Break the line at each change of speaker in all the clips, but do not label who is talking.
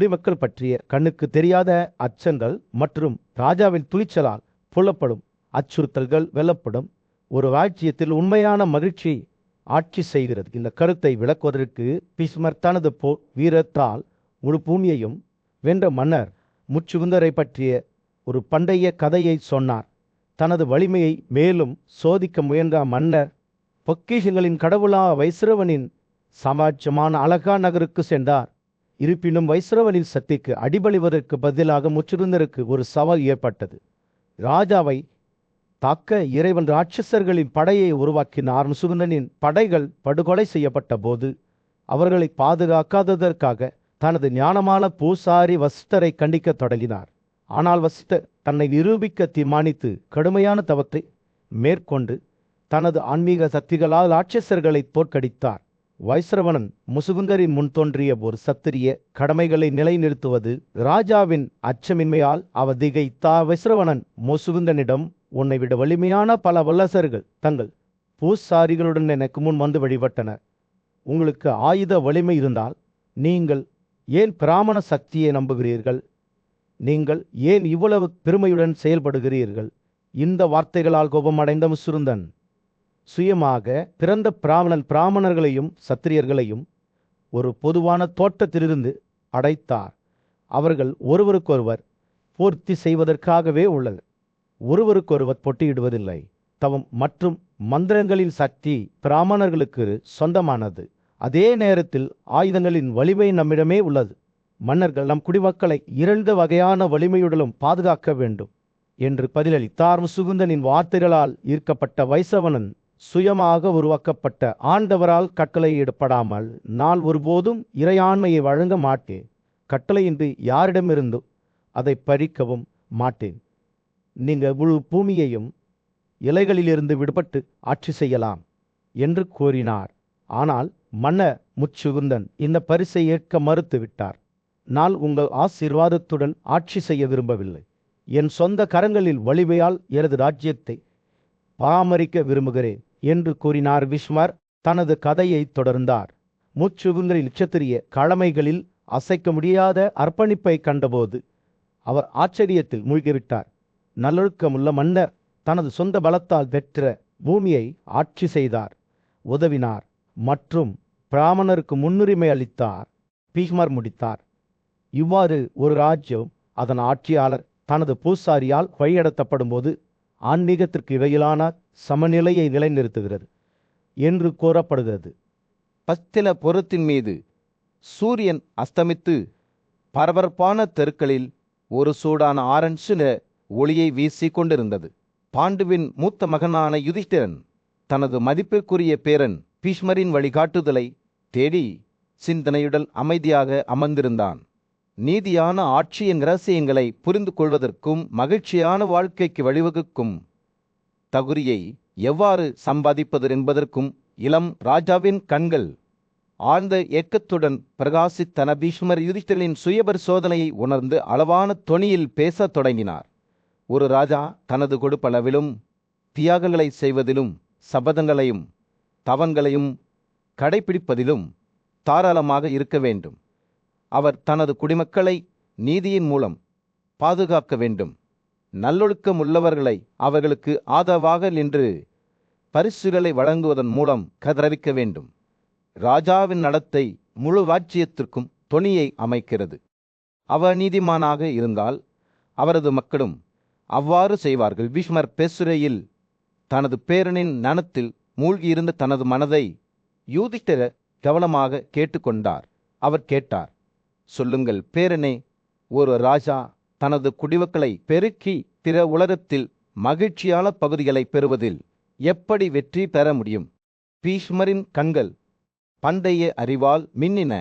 குடிமக்கள் பற்றிய கண்ணுக்கு தெரியாத அச்சங்கள் மற்றும் ராஜாவின் துணிச்சலால் புலப்படும் அச்சுறுத்தல்கள் வெல்லப்படும் ஒரு ராஜ்யத்தில் உண்மையான மகிழ்ச்சி ஆட்சி செய்கிறது. இந்த கருத்தை விளக்குவதற்கு பீஷ்மர் தனது வீரத்தால் முழு பூமியையும் வென்ற மன்னர் முச்சுகுந்தரை பற்றிய ஒரு பண்டைய கதையை சொன்னார். தனது வலிமையை மேலும் சோதிக்க முயன்ற மன்னர் பொக்கிஷங்களின் கடவுளா வைஸ்ரவனின் சமாட்சமான அழகா நகருக்கு சென்றார். இருப்பினும் வைஸ்ரவனின் சக்திக்கு அடிபணிவதற்கு பதிலாக முச்சுகுந்தருக்கு ஒரு சவால் ஏற்பட்டது. ராஜாவை தாக்க இறைவன் ராட்சசர்களின் படையை உருவாக்கினார். முச்சுகுந்தனின் படைகள் படுகொலை செய்யப்பட்ட போது அவர்களை பாதுகாக்காததற்காக தனது ஞானமான பூசாரி வசிஷ்டரை கண்டிக்க தொடங்கினார். ஆனால் வசிஷ்டர் தன்னை நிரூபிக்க தீர்மானித்து கடுமையான தவத்தை மேற்கொண்டு தனது ஆன்மீக சக்திகளால் ராட்சசர்களை தோற்கடித்தார். வைஸ்ரவணன் முசுகுந்தரின் முன் தோன்றிய ஒரு சத்திரிய கடமைகளை நிலைநிறுத்துவது ராஜாவின் அச்சமின்மையால் அவர் திகைத்தார். வைஸ்ரவணன் முசுகுந்தனிடம், உன்னை விட வலிமையான பல வல்லரசர்கள் தங்கள் பூசாரிகளுடன் எனக்கு முன் வந்து வழிபட்டனர். உங்களுக்கு ஆயுத வலிமை இருந்தால் நீங்கள் ஏன் பிராமண சக்தியை நம்புகிறீர்கள்? நீங்கள் ஏன் இவ்வளவு பெருமையுடன் செயல்படுகிறீர்கள்? இந்த வார்த்தைகளால் கோபமடைந்த முசுகுந்தன் சுயமாக பிறந்த பிராமணர்களையும் சத்திரியர்களையும் ஒரு பொதுவான தோட்டத்திலிருந்து அடைத்தார். அவர்கள் ஒருவருக்கொருவர் பூர்த்தி செய்வதற்காகவே உள்ளது, ஒருவருக்கொருவர் போட்டியிடுவதில்லை. தவம் மற்றும் மந்திரங்களின் சக்தி பிராமணர்களுக்கு சொந்தமானது. அதே நேரத்தில் ஆயுதங்களின் வலிமை நம்மிடமே உள்ளது. மன்னர்கள் நம் குடிமக்களை 2 வகையான வலிமையுடனும் பாதுகாக்க வேண்டும் என்று பதிலளித்தார். முசுகுந்தனின் வார்த்தைகளால் ஈர்க்கப்பட்ட வைஸ்ரவணன் சுயமாக உருவாக்கப்பட்ட ஆண்டவரால் கட்டளையிடப்படாமல் நான் ஒருபோதும் இறையாண்மையை வழங்க மாட்டேன். கட்டளையின்றி யாரிடமிருந்தும் அதை பறிக்கவும் மாட்டேன். நீங்கள் முழு பூமியையும் இலைகளிலிருந்து விடுபட்டு ஆட்சி செய்யலாம் என்று கூறினார். ஆனால் மன்னர் முச்சுகுந்தன் இந்த பரிசை ஏற்க மறுத்து விட்டார். நான் உங்கள் ஆசீர்வாதத்துடன் ஆட்சி செய்ய விரும்பவில்லை. என் சொந்த கரங்களில் வலிமையால் எனது ராஜ்யத்தை பராமரிக்க விரும்புகிறேன் என்று கூறினார். பீஷ்மர் தனது கதையை தொடர்ந்தார். முச்சுகுந்தரின் நட்சத்திரிய கடமைகளில் அசைக்க முடியாத அர்ப்பணிப்பை கண்டபோது அவர் ஆச்சரியத்தில் மூழ்கிவிட்டார். நல்லொழுக்கமுள்ள மன்னர் தனது சொந்த பலத்தால் பெற்ற பூமியை ஆட்சி செய்தார், உதவினார் மற்றும் பிராமணருக்கு முன்னுரிமை அளித்தார். பீஷ்மர் முடித்தார். இவ்வாறு ஒரு ராஜ்யம் அதன் ஆட்சியாளர் தனது பூசாரியால் வழிநடத்தப்படும் போது ஆன்மீகத்திற்கு இடையிலான சமநிலையை நிலைநிறுத்துகிறது என்று கூறப்படுகிறது.
பஸ்தில புறத்தின் மீது சூரியன் அஸ்தமித்து பரபரப்பான தெருக்களில் ஒரு சூடான ஆரஞ்சு நிற ஒளியை வீசி கொண்டிருந்தது. பாண்டுவின் மூத்த மகனான யுதிஷ்டிரன் தனது மதிப்பிற்குரிய பேரன் பீஷ்மரின் வழிகாட்டுதலை தேடி சிந்தனையுடன் அமைதியாக அமர்ந்திருந்தான். நீதியான ஆட்சியின் இரகசியங்களை புரிந்து கொள்வதற்கும் மகிழ்ச்சியான வாழ்க்கைக்கு வழிவகுக்கும் தகுதியை எவ்வாறு சம்பாதிப்பது என்பதற்கும் இளம் ராஜாவின் கண்கள் ஆழ்ந்த ஏக்கத்துடன் பிரகாசித்தன. பீஷ்மர் யுதிஷ்டிரனின் சுயபரிசோதனையை உணர்ந்து அளவான தொனியில் பேசத் தொடங்கினார். ஒரு ராஜா தனது கொடுப்பளவிலும் தியாகங்களை செய்வதிலும் சபதங்களையும் தவங்களையும் கடைபிடிப்பதிலும் தாராளமாக இருக்க வேண்டும். அவர் தனது குடிமக்களை நீதியின் மூலம் பாதுகாக்க வேண்டும். நல்லொழுக்கம் உள்ளவர்களை அவர்களுக்கு ஆதரவாக நின்று பரிசுகளை வழங்குவதன் மூலம் கதறவிக்க வேண்டும். ராஜாவின் நடத்தை முழு ராஜ்யத்திற்கும் தொனியை அமைக்கிறது. அவர் நீதிமானாக இருந்தால் அவரது மக்களும் அவ்வாறு செய்வார்கள். பீஷ்மர் பேசுரையில் தனது பேரனின் நனத்தில் மூழ்கியிருந்த தனது மனதை யுதிஷ்டிரர் கவனமாக கேட்டுக்கொண்டார். அவர் கேட்டார், சொல்லுங்கள் பேரனே, ஒரு ராஜா தனது குடிமக்களை பெருக்கி பிற உலகத்தில் மகிழ்ச்சியான பகுதிகளை பெறுவதில் எப்படி வெற்றி பெற முடியும்? பீஷ்மரின் கண்கள் பண்டைய அறிவால் மின்னின.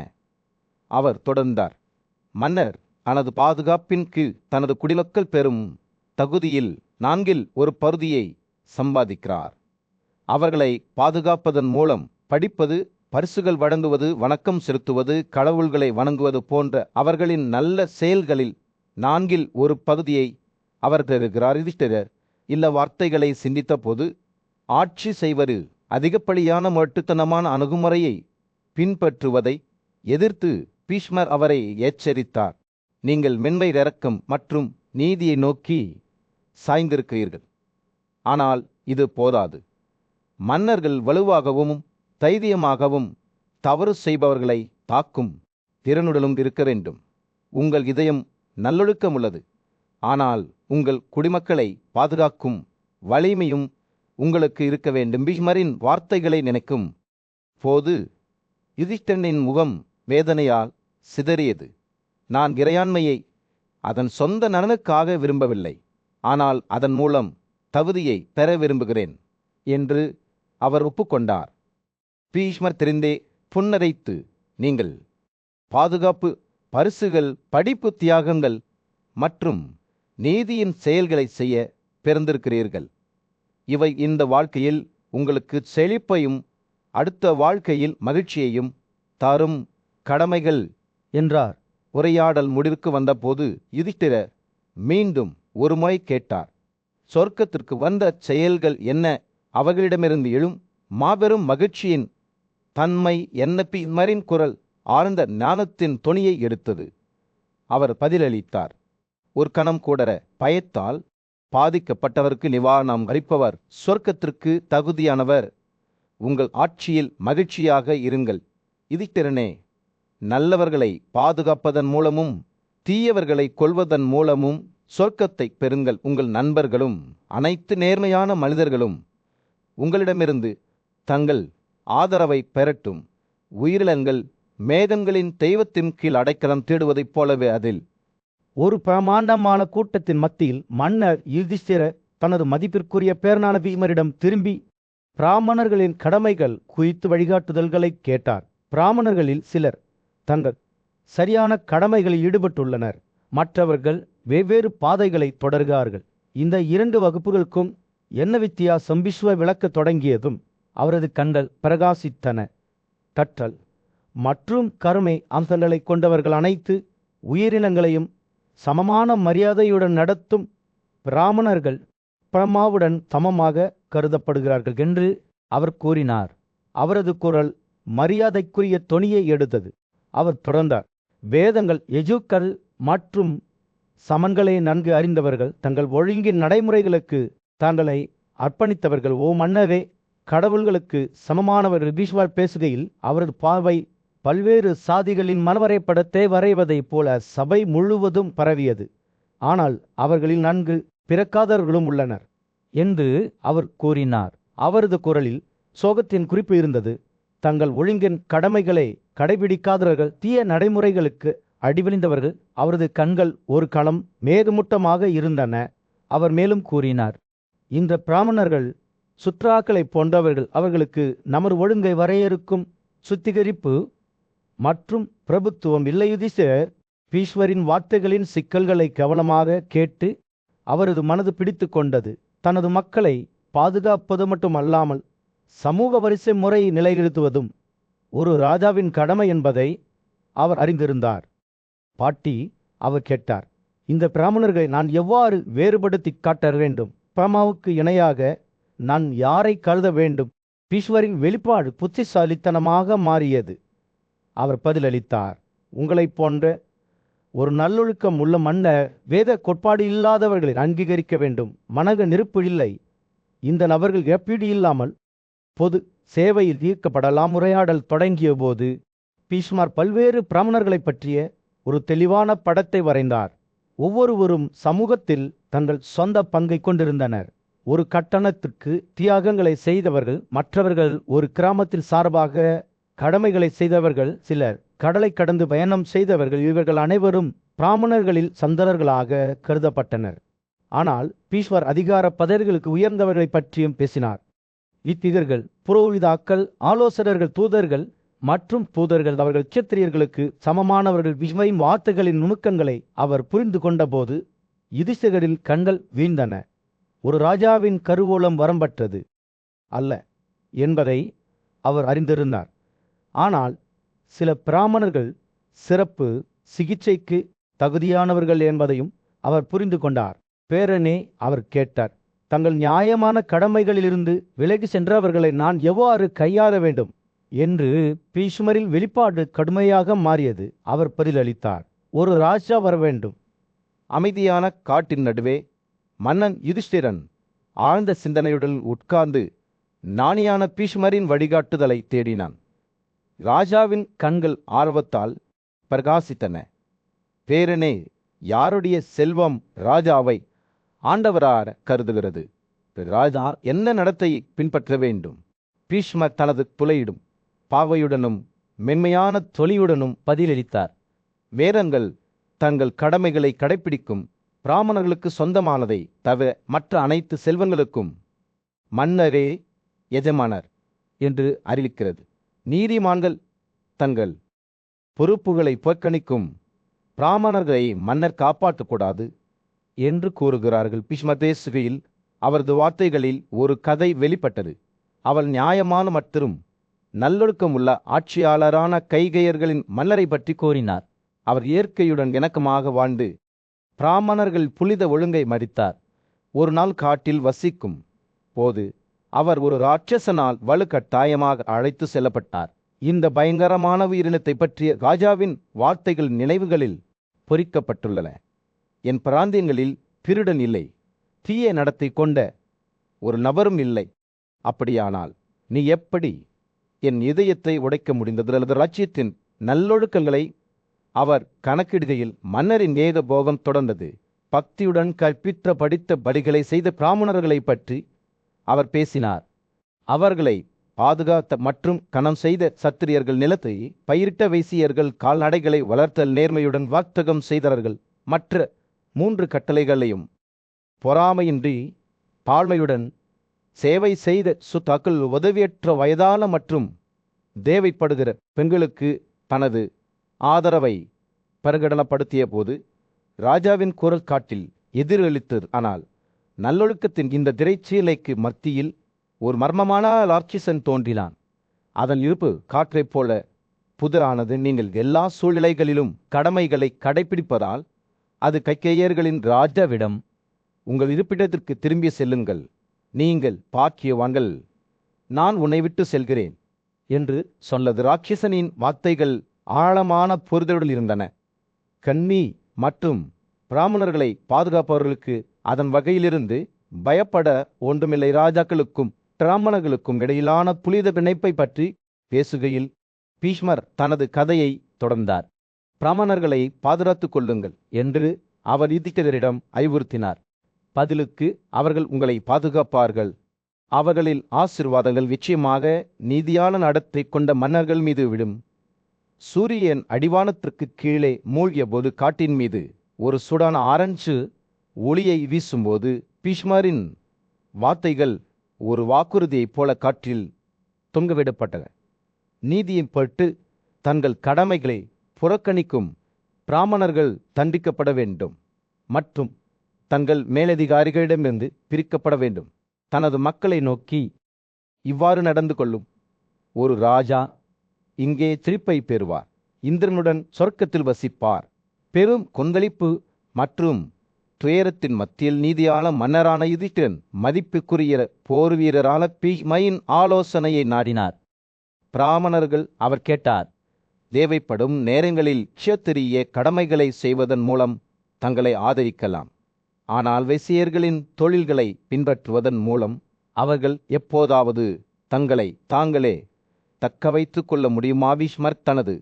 அவர் தொடர்ந்தார், மன்னர் தனது பாதுகாப்பின் கீழ் தனது குடிமக்கள் பெறும் தகுதியில் 4 ஒரு பகுதியை சம்பாதிக்கிறார். அவர்களை பாதுகாப்பதன் மூலம் படிப்பது, பரிசுகள் வழங்குவது, வணக்கம் செலுத்துவது, கடவுள்களை வணங்குவது போன்ற அவர்களின் நல்ல செயல்களில் 4 ஒரு பகுதியை அவர் பெறுகிறார். யுதிஷ்டிரர் இந்த வார்த்தைகளை சிந்தித்த போது ஆட்சி செய்வது அதிகப்படியான மட்டுத்தனமான அணுகுமுறையை பின்பற்றுவதை எதிர்த்து பீஷ்மர் அவரை எச்சரித்தார். நீங்கள் மென்மை இரக்கம் மற்றும் நீதியை நோக்கி சாய்ந்திருக்கிறீர்கள். ஆனால் இது போதாது. மன்னர்கள் வலுவாகவும் தைரியமாகவும் தவறு செய்பவர்களை தாக்கும் திறனுடனும் இருக்க வேண்டும். உங்கள் இதயம் நல்லொழுக்கம் உள்ளது. ஆனால் உங்கள் குடிமக்களை பாதுகாக்கும் வலிமையும் உங்களுக்கு இருக்க வேண்டும். பீஷ்மரின் வார்த்தைகளை நினைக்கும் போது யுதிஷ்டனின் முகம் வேதனையால் சிதறியது. நான் இறையாண்மையை அதன் சொந்த நலனுக்காக விரும்பவில்லை, ஆனால் அதன் மூலம் தகுதியை பெற விரும்புகிறேன் என்று அவர் ஒப்புக்கொண்டார். பீஷ்மர் தெரிந்தே புன்னரைத்து, நீங்கள் பாதுகாப்பு, பரிசுகள், படிப்பு, தியாகங்கள் மற்றும் நீதியின் செயல்களை செய்ய பிறந்திருக்கிறீர்கள். இவை இந்த வாழ்க்கையில் உங்களுக்கு செழிப்பையும் அடுத்த வாழ்க்கையில் மகிழ்ச்சியையும் தரும் கடமைகள்
என்றார்.
உரையாடல் முடிவுக்கு வந்தபோது யுதிஷ்டிரர் மீண்டும் ஒருமுறை கேட்டார், சொர்க்கத்திற்கு வந்த செயல்கள் என்ன? அவர்களிடமிருந்து எழும் மாபெரும் மகிழ்ச்சியின் தன்மை என்ன? பீஷ்மரின் குரல் ஆழ்ந்த ஞானத்தின் தொனியை எடுத்தது. அவர் பதிலளித்தார், ஒரு கணம் கூட பயத்தால் பாதிக்கப்பட்டவருக்கு நிவாரணம் அளிப்பவர் சொர்க்கத்திற்கு தகுதியானவர். உங்கள் ஆட்சியில் மகிழ்ச்சியாக இருங்கள். யுதிஷ்டிரனே, நல்லவர்களை பாதுகாப்பதன் மூலமும் தீயவர்களை கொல்வதன் மூலமும் சொர்க்கத்தை பெறுங்கள். உங்கள் நண்பர்களும் அனைத்து நேர்மையான மனிதர்களும் உங்களிடமிருந்து தங்கள் ஆதரவை பெறட்டும். உயிரினங்கள் மேகங்களின் தெய்வத்தின் கீழ் அடைக்கலம் தேடுவதைப் போலவே அதில்.
ஒரு பிரமாண்டமான கூட்டத்தின் மத்தியில் மன்னர் யுதிஷ்டிரர் தனது மதிப்பிற்குரிய பேரனான பீஷ்மரிடம் திரும்பி பிராமணர்களின் கடமைகள் குறித்து வழிகாட்டுதல்களை கேட்டார். பிராமணர்களில் சிலர் தங்கள் சரியான கடமைகளில் ஈடுபட்டுள்ளனர், மற்றவர்கள் வெவ்வேறு பாதைகளை தொடர்கிறார்கள். இந்த இரண்டு வகுப்புகளுக்கும் என்ன வித்தியாசம்? விஸ்வ விளக்க தொடங்கியதும் அவரது கண்கள் பிரகாசித்தன. கற்றல் மற்றும் கருமை அம்சங்களை கொண்டவர்கள் அனைத்து உயிரினங்களையும் சமமான மரியாதையுடன் நடத்தும் பிராமணர்கள் பிரம்மாவுடன் சமமாக கருதப்படுகிறார்கள் என்று அவர் கூறினார். அவரது குரல் மரியாதைக்குரிய தொனியை எடுத்தது. அவர் தொடர்ந்தார், வேதங்கள், எஜுக்கள் மற்றும் சமன்களை நன்கு அறிந்தவர்கள், தங்கள் ஒழுங்கின் நடைமுறைகளுக்கு தங்களை அர்ப்பணித்தவர்கள். ஓ மன்னரே, கடவுள்களுக்கு சமமானவர்கள். பீஷ்மர் பேசுகையில் அவரது பார்வை பல்வேறு சாதிகளின் மனவரைபடத்தை வரைவதைப் போல சபை முழுவதும் பரவியது. ஆனால் அவர்களில் நன்கு பிறக்காதவர்களும் உள்ளனர் என்று அவர் கூறினார். அவரது குரலில் சோகத்தின் குறிப்பு இருந்தது. தங்கள் ஒழுங்கின் கடமைகளை கடைபிடிக்காதவர்கள், தீய நடைமுறைகளுக்கு அடிபணிந்தவர்கள். அவரது கண்கள் ஒரு களம் மேகமூட்டமாக இருந்தன. அவர் மேலும் கூறினார், இந்த பிராமணர்கள் சுற்றாக்களை போன்றவர்கள். அவர்களுக்கு நமது ஒழுங்கை வரையறுக்கும் சுத்திகரிப்பு மற்றும் பிரபுத்துவம் இல்லை. யுதிஷ்டிரர் பீஷ்மரின் வார்த்தைகளின் சிக்கல்களை கவனமாக கேட்டு அவரது மனது பிடித்து கொண்டது. தனது மக்களை பாதுகாப்பது மட்டுமல்லாமல் சமூக வரிசை முறையை நிலைநிறுத்துவதும் ஒரு ராஜாவின் கடமை என்பதை அவர் அறிந்திருந்தார். பாட்டி, அவர் கேட்டார், இந்த பிராமணர்களை நான் எவ்வாறு வேறுபடுத்தி காட்ட வேண்டும்? பிரம்மாவுக்கு இணையாக நான் யாரை கருத வேண்டும்? பீஷ்மரின் வெளிப்பாடு புத்திசாலித்தனமாக மாறியது. அவர் பதிலளித்தார், உங்களைப் போன்ற ஒரு நல்லொழுக்கம் உள்ள மன்னர் வேத கோட்பாடு இல்லாதவர்களை அங்கீகரிக்க வேண்டும். மனக நெருப்பு இல்லை. இந்த நபர்கள் இழப்பீடு இல்லாமல் பொது சேவையில் ஈர்க்கப்படலாம். உரையாடல் தொடங்கிய போது பீஷ்மர் பல்வேறு பிராமணர்களை பற்றிய ஒரு தெளிவான படத்தை வரைந்தார். ஒவ்வொருவரும் சமூகத்தில் தங்கள் சொந்த பங்கை கொண்டிருந்தனர். ஒரு கட்டணத்திற்கு தியாகங்களை செய்தவர்கள், மற்றவர்கள் ஒரு கிராமத்தில் சார்பாக கடமைகளை செய்தவர்கள், சிலர் கடலை கடந்து பயணம் செய்தவர்கள். இவர்கள் அனைவரும் பிராமணர்களில் சந்தரர்களாக கருதப்பட்டனர். ஆனால் பீஷ்மர் அதிகார பதவிகளுக்கு உயர்ந்தவர்களை பற்றியும் பேசினார். இத்திகர்கள், புரோகிதாக்கள், ஆலோசகர்கள், தூதர்கள் மற்றும் தூதர்கள், அவர்கள் நட்சத்திரியர்களுக்கு சமமானவர்கள். பீஷ்மரின் வார்த்தைகளின் நுணுக்கங்களை அவர் புரிந்து கொண்டபோது யுதிஷ்டிரரின் கண்கள் வீழ்ந்தன. ஒரு ராஜாவின் கருவூலம் வரம்பற்றது அல்ல என்பதை அவர் அறிந்திருந்தார். ஆனால் சில பிராமணர்கள் சிறப்பு சிகிச்சைக்கு தகுதியானவர்கள் என்பதையும் அவர் புரிந்து கொண்டார். பேரனே, அவர் கேட்டார், தங்கள் நியாயமான கடமைகளிலிருந்து விலகி சென்றவர்களை நான் எவ்வாறு கையாள வேண்டும்? என்று பீஷ்மரில் வெளிப்பாடு கடுமையாக மாறியது. அவர் பதிலளித்தார், ஒரு ராஜா வர வேண்டும்.
அமைதியான காட்டின் நடுவே மன்னன் யுதிஷ்டிரன் ஆழ்ந்த சிந்தனையுடன் உட்கார்ந்து ஞானியான பீஷ்மரின் வழிகாட்டுதலை தேடினான். ராஜாவின் கண்கள் ஆர்வத்தால் பிரகாசித்தன. பேரனே, யாருடைய செல்வம் ராஜாவை ஆண்டவராக கருதுகிறது? ராஜா என்ன நடத்தை பின்பற்ற வேண்டும்? பீஷ்மர் தனது புலையிடும் பாவையுடனும் மென்மையான தொலியுடனும் பதிலளித்தார். வேதங்கள் தங்கள் கடமைகளை கடைப்பிடிக்கும் பிராமணர்களுக்கு சொந்தமானதை தவிர மற்ற அனைத்து செல்வங்களுக்கும் மன்னரே எஜமானர் என்று அறிவிக்கிறது. நீதிமான்கள் தங்கள் பொறுப்புகளை புறக்கணிக்கும் பிராமணர்களை மன்னர் காப்பாற்றக்கூடாது என்று கூறுகிறார்கள். பீஷ்மர் பேசுகையில் அவரது வார்த்தைகளில் ஒரு கதை வெளிப்பட்டது. அவள் நியாயமான மற்றும் நல்லொழுக்கமுள்ள ஆட்சியாளரான கைகேயர்களின் மன்னரை பற்றி கூறினார். அவர் இயற்கையுடன் இணக்கமாக வாழ்ந்து பிராமணர்கள் புனித ஒழுங்கை மதித்தார். ஒரு நாள் காட்டில் வசிக்கும் போது அவர் ஒரு ராட்சசனால் வலுக்கட்டாயமாக அழைத்து செல்லப்பட்டார். இந்த பயங்கரமான உயிரினத்தை பற்றிய ராஜாவின் வார்த்தைகள் நினைவுகளில் பொறிக்கப்பட்டுள்ளன. என் பிராந்தியங்களில் திருடன் இல்லை, தீய நடத்தை கொண்ட ஒரு நபரும் இல்லை. அப்படியானால் நீ எப்படி என் இதயத்தை உடைக்க முடிந்தது? அல்லது ராஜ்யத்தின் நல்லொழுக்கங்களை அவர் கணக்கிடுகையில் மன்னரின் ஏக போகம் தொடர்ந்தது. பக்தியுடன் கற்பித்த படித்த படிகளை செய்த பிராமணர்களை பற்றி அவர் பேசினார். அவர்களை பாதுகாத்த மற்றும் கணம் செய்த சத்திரியர்கள், நிலத்தை பயிரிட்ட வைசியர்கள், கால்நடைகளை வளர்த்தல் நேர்மையுடன் வார்த்தகம் செய்தார்கள். மற்ற 3 கட்டளைகளையும் பொறாமையின்றி பாழ்மையுடன் சேவை செய்த சுத்தாக்கள் உதவியற்ற வயதான மற்றும் தேவைப்படுகிற பெண்களுக்கு தனது ஆதரவை பிரகடனப்படுத்திய போது ராஜாவின் குரல் காட்டில் எதிரொலித்தது. ஆனால் நல்லொழுக்கத்தின் இந்த திரைச்சீலைக்கு மத்தியில் ஒரு மர்மமான ராட்சசன் தோன்றினான். அதன் இருப்பு காற்றைப் போல புதிரானது. நீங்கள் எல்லா சூழ்நிலைகளிலும் கடமைகளை கடைபிடிப்பதால் அது கைகேயர்களின் ராஜாவிடம், உங்கள் இருப்பிடத்திற்கு திரும்பி செல்லுங்கள், நீங்கள் பாக்கியவான்கள், நான் உன்னை விட்டு செல்கிறேன் என்று சொன்னது. ராட்சசனின் வார்த்தைகள் ஆழமான புரிதலுடன் இருந்தன. கன்னி மற்றும் பிராமணர்களை பாதுகாப்பவர்களுக்கு அதன் வகையிலிருந்து பயப்பட ஒன்றுமில்லை. ராஜாக்களுக்கும் பிராமணர்களுக்கும் இடையிலான புனித பிணைப்பை பற்றி பேசுகையில் பீஷ்மர் தனது கதையை தொடர்ந்தார். பிராமணர்களை பாதுகாத்துக் கொள்ளுங்கள் என்று அவர் யுதிஷ்டிரரிடம் அறிவுறுத்தினார். பதிலுக்கு அவர்கள் உங்களை பாதுகாப்பார்கள். அவர்களில் ஆசீர்வாதங்கள் நிச்சயமாக நீதியான நடத்தை கொண்ட மன்னர்கள் மீது விடும். சூரியன் அடிவானத்திற்கு கீழே மூழ்கிய போது காட்டின் மீது ஒரு சூடான ஆரஞ்சு ஒளியை வீசும்போது பீஷ்மரின் வார்த்தைகள் ஒரு வாக்குறுதியைப் போல காற்றில் தொங்கவிடப்பட்டன. நீதியின் பொருட்டு தங்கள் கடமைகளை புறக்கணிக்கும் பிராமணர்கள் தண்டிக்கப்பட வேண்டும் மற்றும் தங்கள் மேலதிகாரிகளிடமிருந்து பிரிக்கப்பட வேண்டும். தனது மக்களை நோக்கி இவ்வாறு நடந்து கொள்ளும் ஒரு ராஜா இங்கே திருப்பை பெறுவார், இந்திரனுடன் சொர்க்கத்தில் வசிப்பார். பெரும் கொந்தளிப்பு மற்றும் துயரத்தின் மத்தியில் நீதியான மன்னரான யுதிஷ்டிரன் மதிப்புக்குரிய போர் வீரரான பீஷ்மரின் ஆலோசனையை நாடினார். பிராமணர்கள் அவர் கேட்டார். தேவைப்படும் நேரங்களில் க்ஷத்திரிய கடமைகளை செய்வதன் மூலம் தங்களை ஆதரிக்கலாம். ஆனால் வைசியர்களின் தொழில்களை பின்பற்றுவதன் மூலம் அவர்கள் எப்போதாவது தங்களை தாங்களே தக்க வைத்து கொள்ள முடியுமா? பீஷ்மர் தனது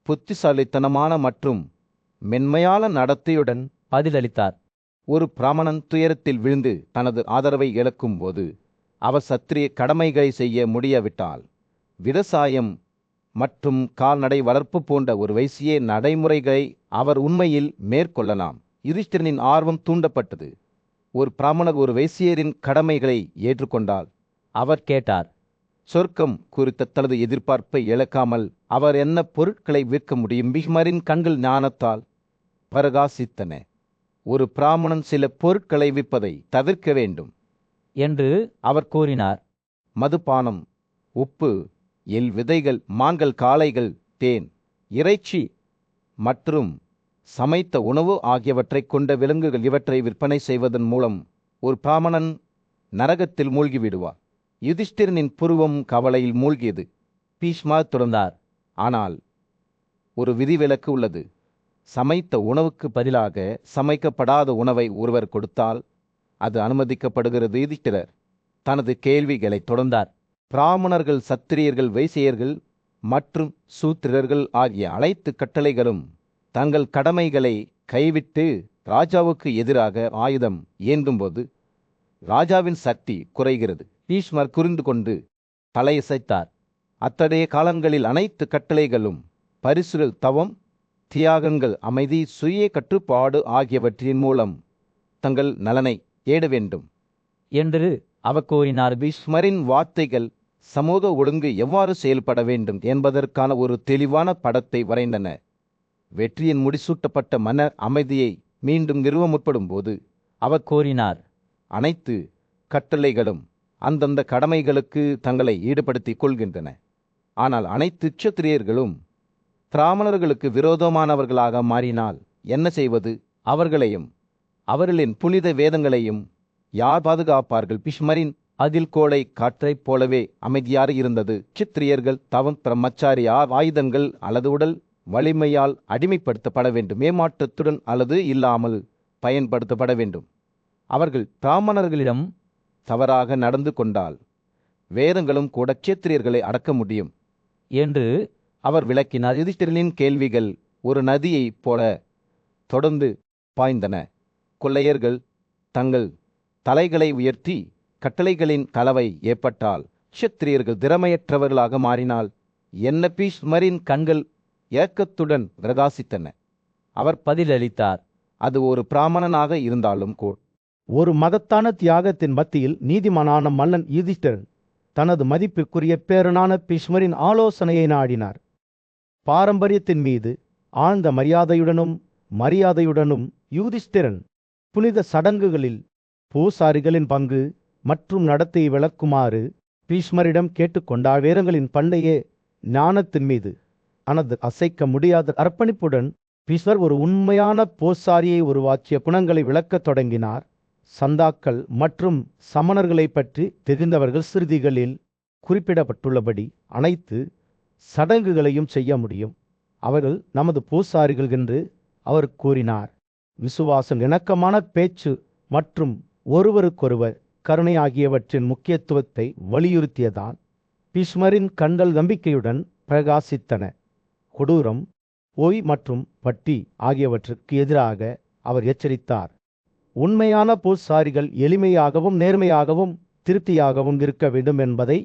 புத்திசாலித்தனமான மற்றும் மென்மையான நடத்தையுடன் பதிலளித்தார். ஒரு பிராமணன் துயரத்தில் விழுந்து தனது ஆதரவை இழக்கும் போது அவர் சத்திரிய கடமைகளை செய்ய முடியாவிட்டால் விவசாயம் மற்றும் கால்நடை வளர்ப்பு போன்ற ஒரு வைசிய நடைமுறைகளை அவர் உண்மையில் மேற்கொள்ளலாம். யுதிஷ்டிரனின் ஆர்வம் தூண்டப்பட்டது. ஒரு பிராமணர் ஒரு வைசியரின் கடமைகளை ஏற்றுக்கொண்டால் அவர் கேட்டார். சொர்க்கம் குறித்த தனது எதிர்பார்ப்பை இழக்காமல் அவர் என்ன பொருட்களை விற்க முடியும்? பீஷ்மரின் கண்கள் ஞானத்தால் பிரகாசித்தன. ஒரு பிராமணன் சில பொருட்களை விற்பதை தவிர்க்க வேண்டும் என்று அவர் கூறினார். மதுபானம், உப்பு, எள் விதைகள், மான்கள், காளைகள், தேன், இறைச்சி மற்றும் சமைத்த உணவு ஆகியவற்றை கொண்ட விலங்குகள் இவற்றை விற்பனை செய்வதன் மூலம் ஒரு பிராமணன் நரகத்தில் மூழ்கிவிடுவார். யுதிஷ்டிரனின் புருவம் கவலையில் மூழ்கியது. பீஷ்மர் தொடர்ந்தார். ஆனால் ஒரு விதிவிலக்கு உள்ளது. சமைத்த உணவுக்கு பதிலாக சமைக்கப்படாத உணவை ஒருவர் கொடுத்தால் அது அனுமதிக்கப்படுகிறது. யுதிஷ்டிரர் தனது கேள்விகளை தொடர்ந்தார். பிராமணர்கள், சத்திரியர்கள், வைசியர்கள் மற்றும் சூத்திரர்கள் ஆகிய அனைத்து கட்டளைகளும் தங்கள் கடமைகளை கைவிட்டு ராஜாவுக்கு எதிராக ஆயுதம் ஏந்தும்போது ராஜாவின் சக்தி குறைகிறது. பீஷ்மர் புரிந்து கொண்டு தலையசைத்தார். அத்தகைய காலங்களில் அனைத்து கட்டளைகளும் பரிசுகள், தவம், தியாகங்கள், அமைதி, சுய கட்டுப்பாடு ஆகியவற்றின் மூலம் தங்கள் நலனை ஏட வேண்டும்
என்று அவர் கூறினார்.
பீஷ்மரின் வார்த்தைகள் சமூக ஒழுங்கு எவ்வாறு செயல்பட வேண்டும் என்பதற்கான ஒரு தெளிவான படத்தை வரைந்தன. வெற்றியின் முடிசூட்டப்பட்ட மன்னர் அமைதியை மீண்டும் நிறுவ முற்படும் போது
அவர் கூறினார்,
அனைத்து கட்டளைகளும் அந்தந்த கடமைகளுக்கு தங்களை ஈடுபடுத்திக் கொள்கின்றன. ஆனால் அனைத்து க்ஷத்திரியர்களும் பிராமணர்களுக்கு விரோதமானவர்களாக மாறினால் என்ன செய்வது? அவர்களையும் அவர்களின் புனித வேதங்களையும் யார் பாதுகாப்பார்கள்? பீஷ்மரின் அதில் கோளை காற்றைப் போலவே அமைதியாக இருந்தது. க்ஷத்திரியர்கள் தவம், பிரம்மச்சாரி, ஆயுதங்கள் அல்லது உடல் வலிமையால் அடிமைப்படுத்தப்பட வேண்டும், ஏமாற்றத்துடன் அல்லது இல்லாமல் பயன்படுத்தப்பட வேண்டும். அவர்கள் பிராமணர்களிடம் தவறாக நடந்து கொண்டால் வேதங்களும் கூட க்ஷத்திரியர்களை அடக்க முடியும்
என்று
அவர் விளக்கினார். யுதிஷ்டிரனின் கேள்விகள் ஒரு நதியைப் போல தொடர்ந்து பாய்ந்தன. கொள்ளையர்கள் தங்கள் தலைகளை உயர்த்தி கட்டளைகளின் கலவை ஏற்பட்டால், க்ஷத்திரியர்கள் திறமையற்றவர்களாக மாறினால் என்ன? பீஷ்மரின் கண்கள் ஏக்கத்துடன் பிரகாசித்தன.
அவர் பதிலளித்தார்,
அது ஒரு பிராமணனாக இருந்தாலும் கூட.
ஒரு மகத்தான தியாகத்தின் மத்தியில் நீதிமானான மன்னன் யுதிஷ்டிரன் தனது மதிப்பிற்குரிய பேரனான பீஷ்மரின் ஆலோசனையை நாடினார். பாரம்பரியத்தின் மீது ஆழ்ந்த மரியாதையுடனும் யுதிஷ்டிரன் புனித சடங்குகளில் பூசாரிகளின் பங்கு மற்றும் நடத்தையை விளக்குமாறு பீஷ்மரிடம் கேட்டுக்கொண்டார். வேதங்களின் பண்டைய ஞானத்தின் மீது தனது அசைக்க முடியாத அர்ப்பணிப்புடன் பீஷ்மர் ஒரு உண்மையான பூசாரியை உருவாக்கிய குணங்களை விளக்கத் தொடங்கினார். சந்தாக்கள் மற்றும் சமணர்களை பற்றி தெரிந்தவர்கள் சிறுதிகளில் குறிப்பிடப்பட்டுள்ளபடி அனைத்து சடங்குகளையும் செய்ய முடியும். அவர்கள் நமது பூசாரிகள் என்று அவர் கூறினார். விசுவாசம், இணக்கமான பேச்சு மற்றும் ஒருவருக்கொருவர் கருணை ஆகியவற்றின் முக்கியத்துவத்தை வலியுறுத்தியதான் பீஷ்மரின் கண்கள் நம்பிக்கையுடன் பிரகாசித்தன. கொடூரம், பொய் மற்றும் வட்டி ஆகியவற்றுக்கு எதிராக அவர் எச்சரித்தார். உண்மையான பூசாரிகள் எளிமையாகவும் நேர்மையாகவும் திருப்தியாகவும் இருக்க வேண்டும் என்பதை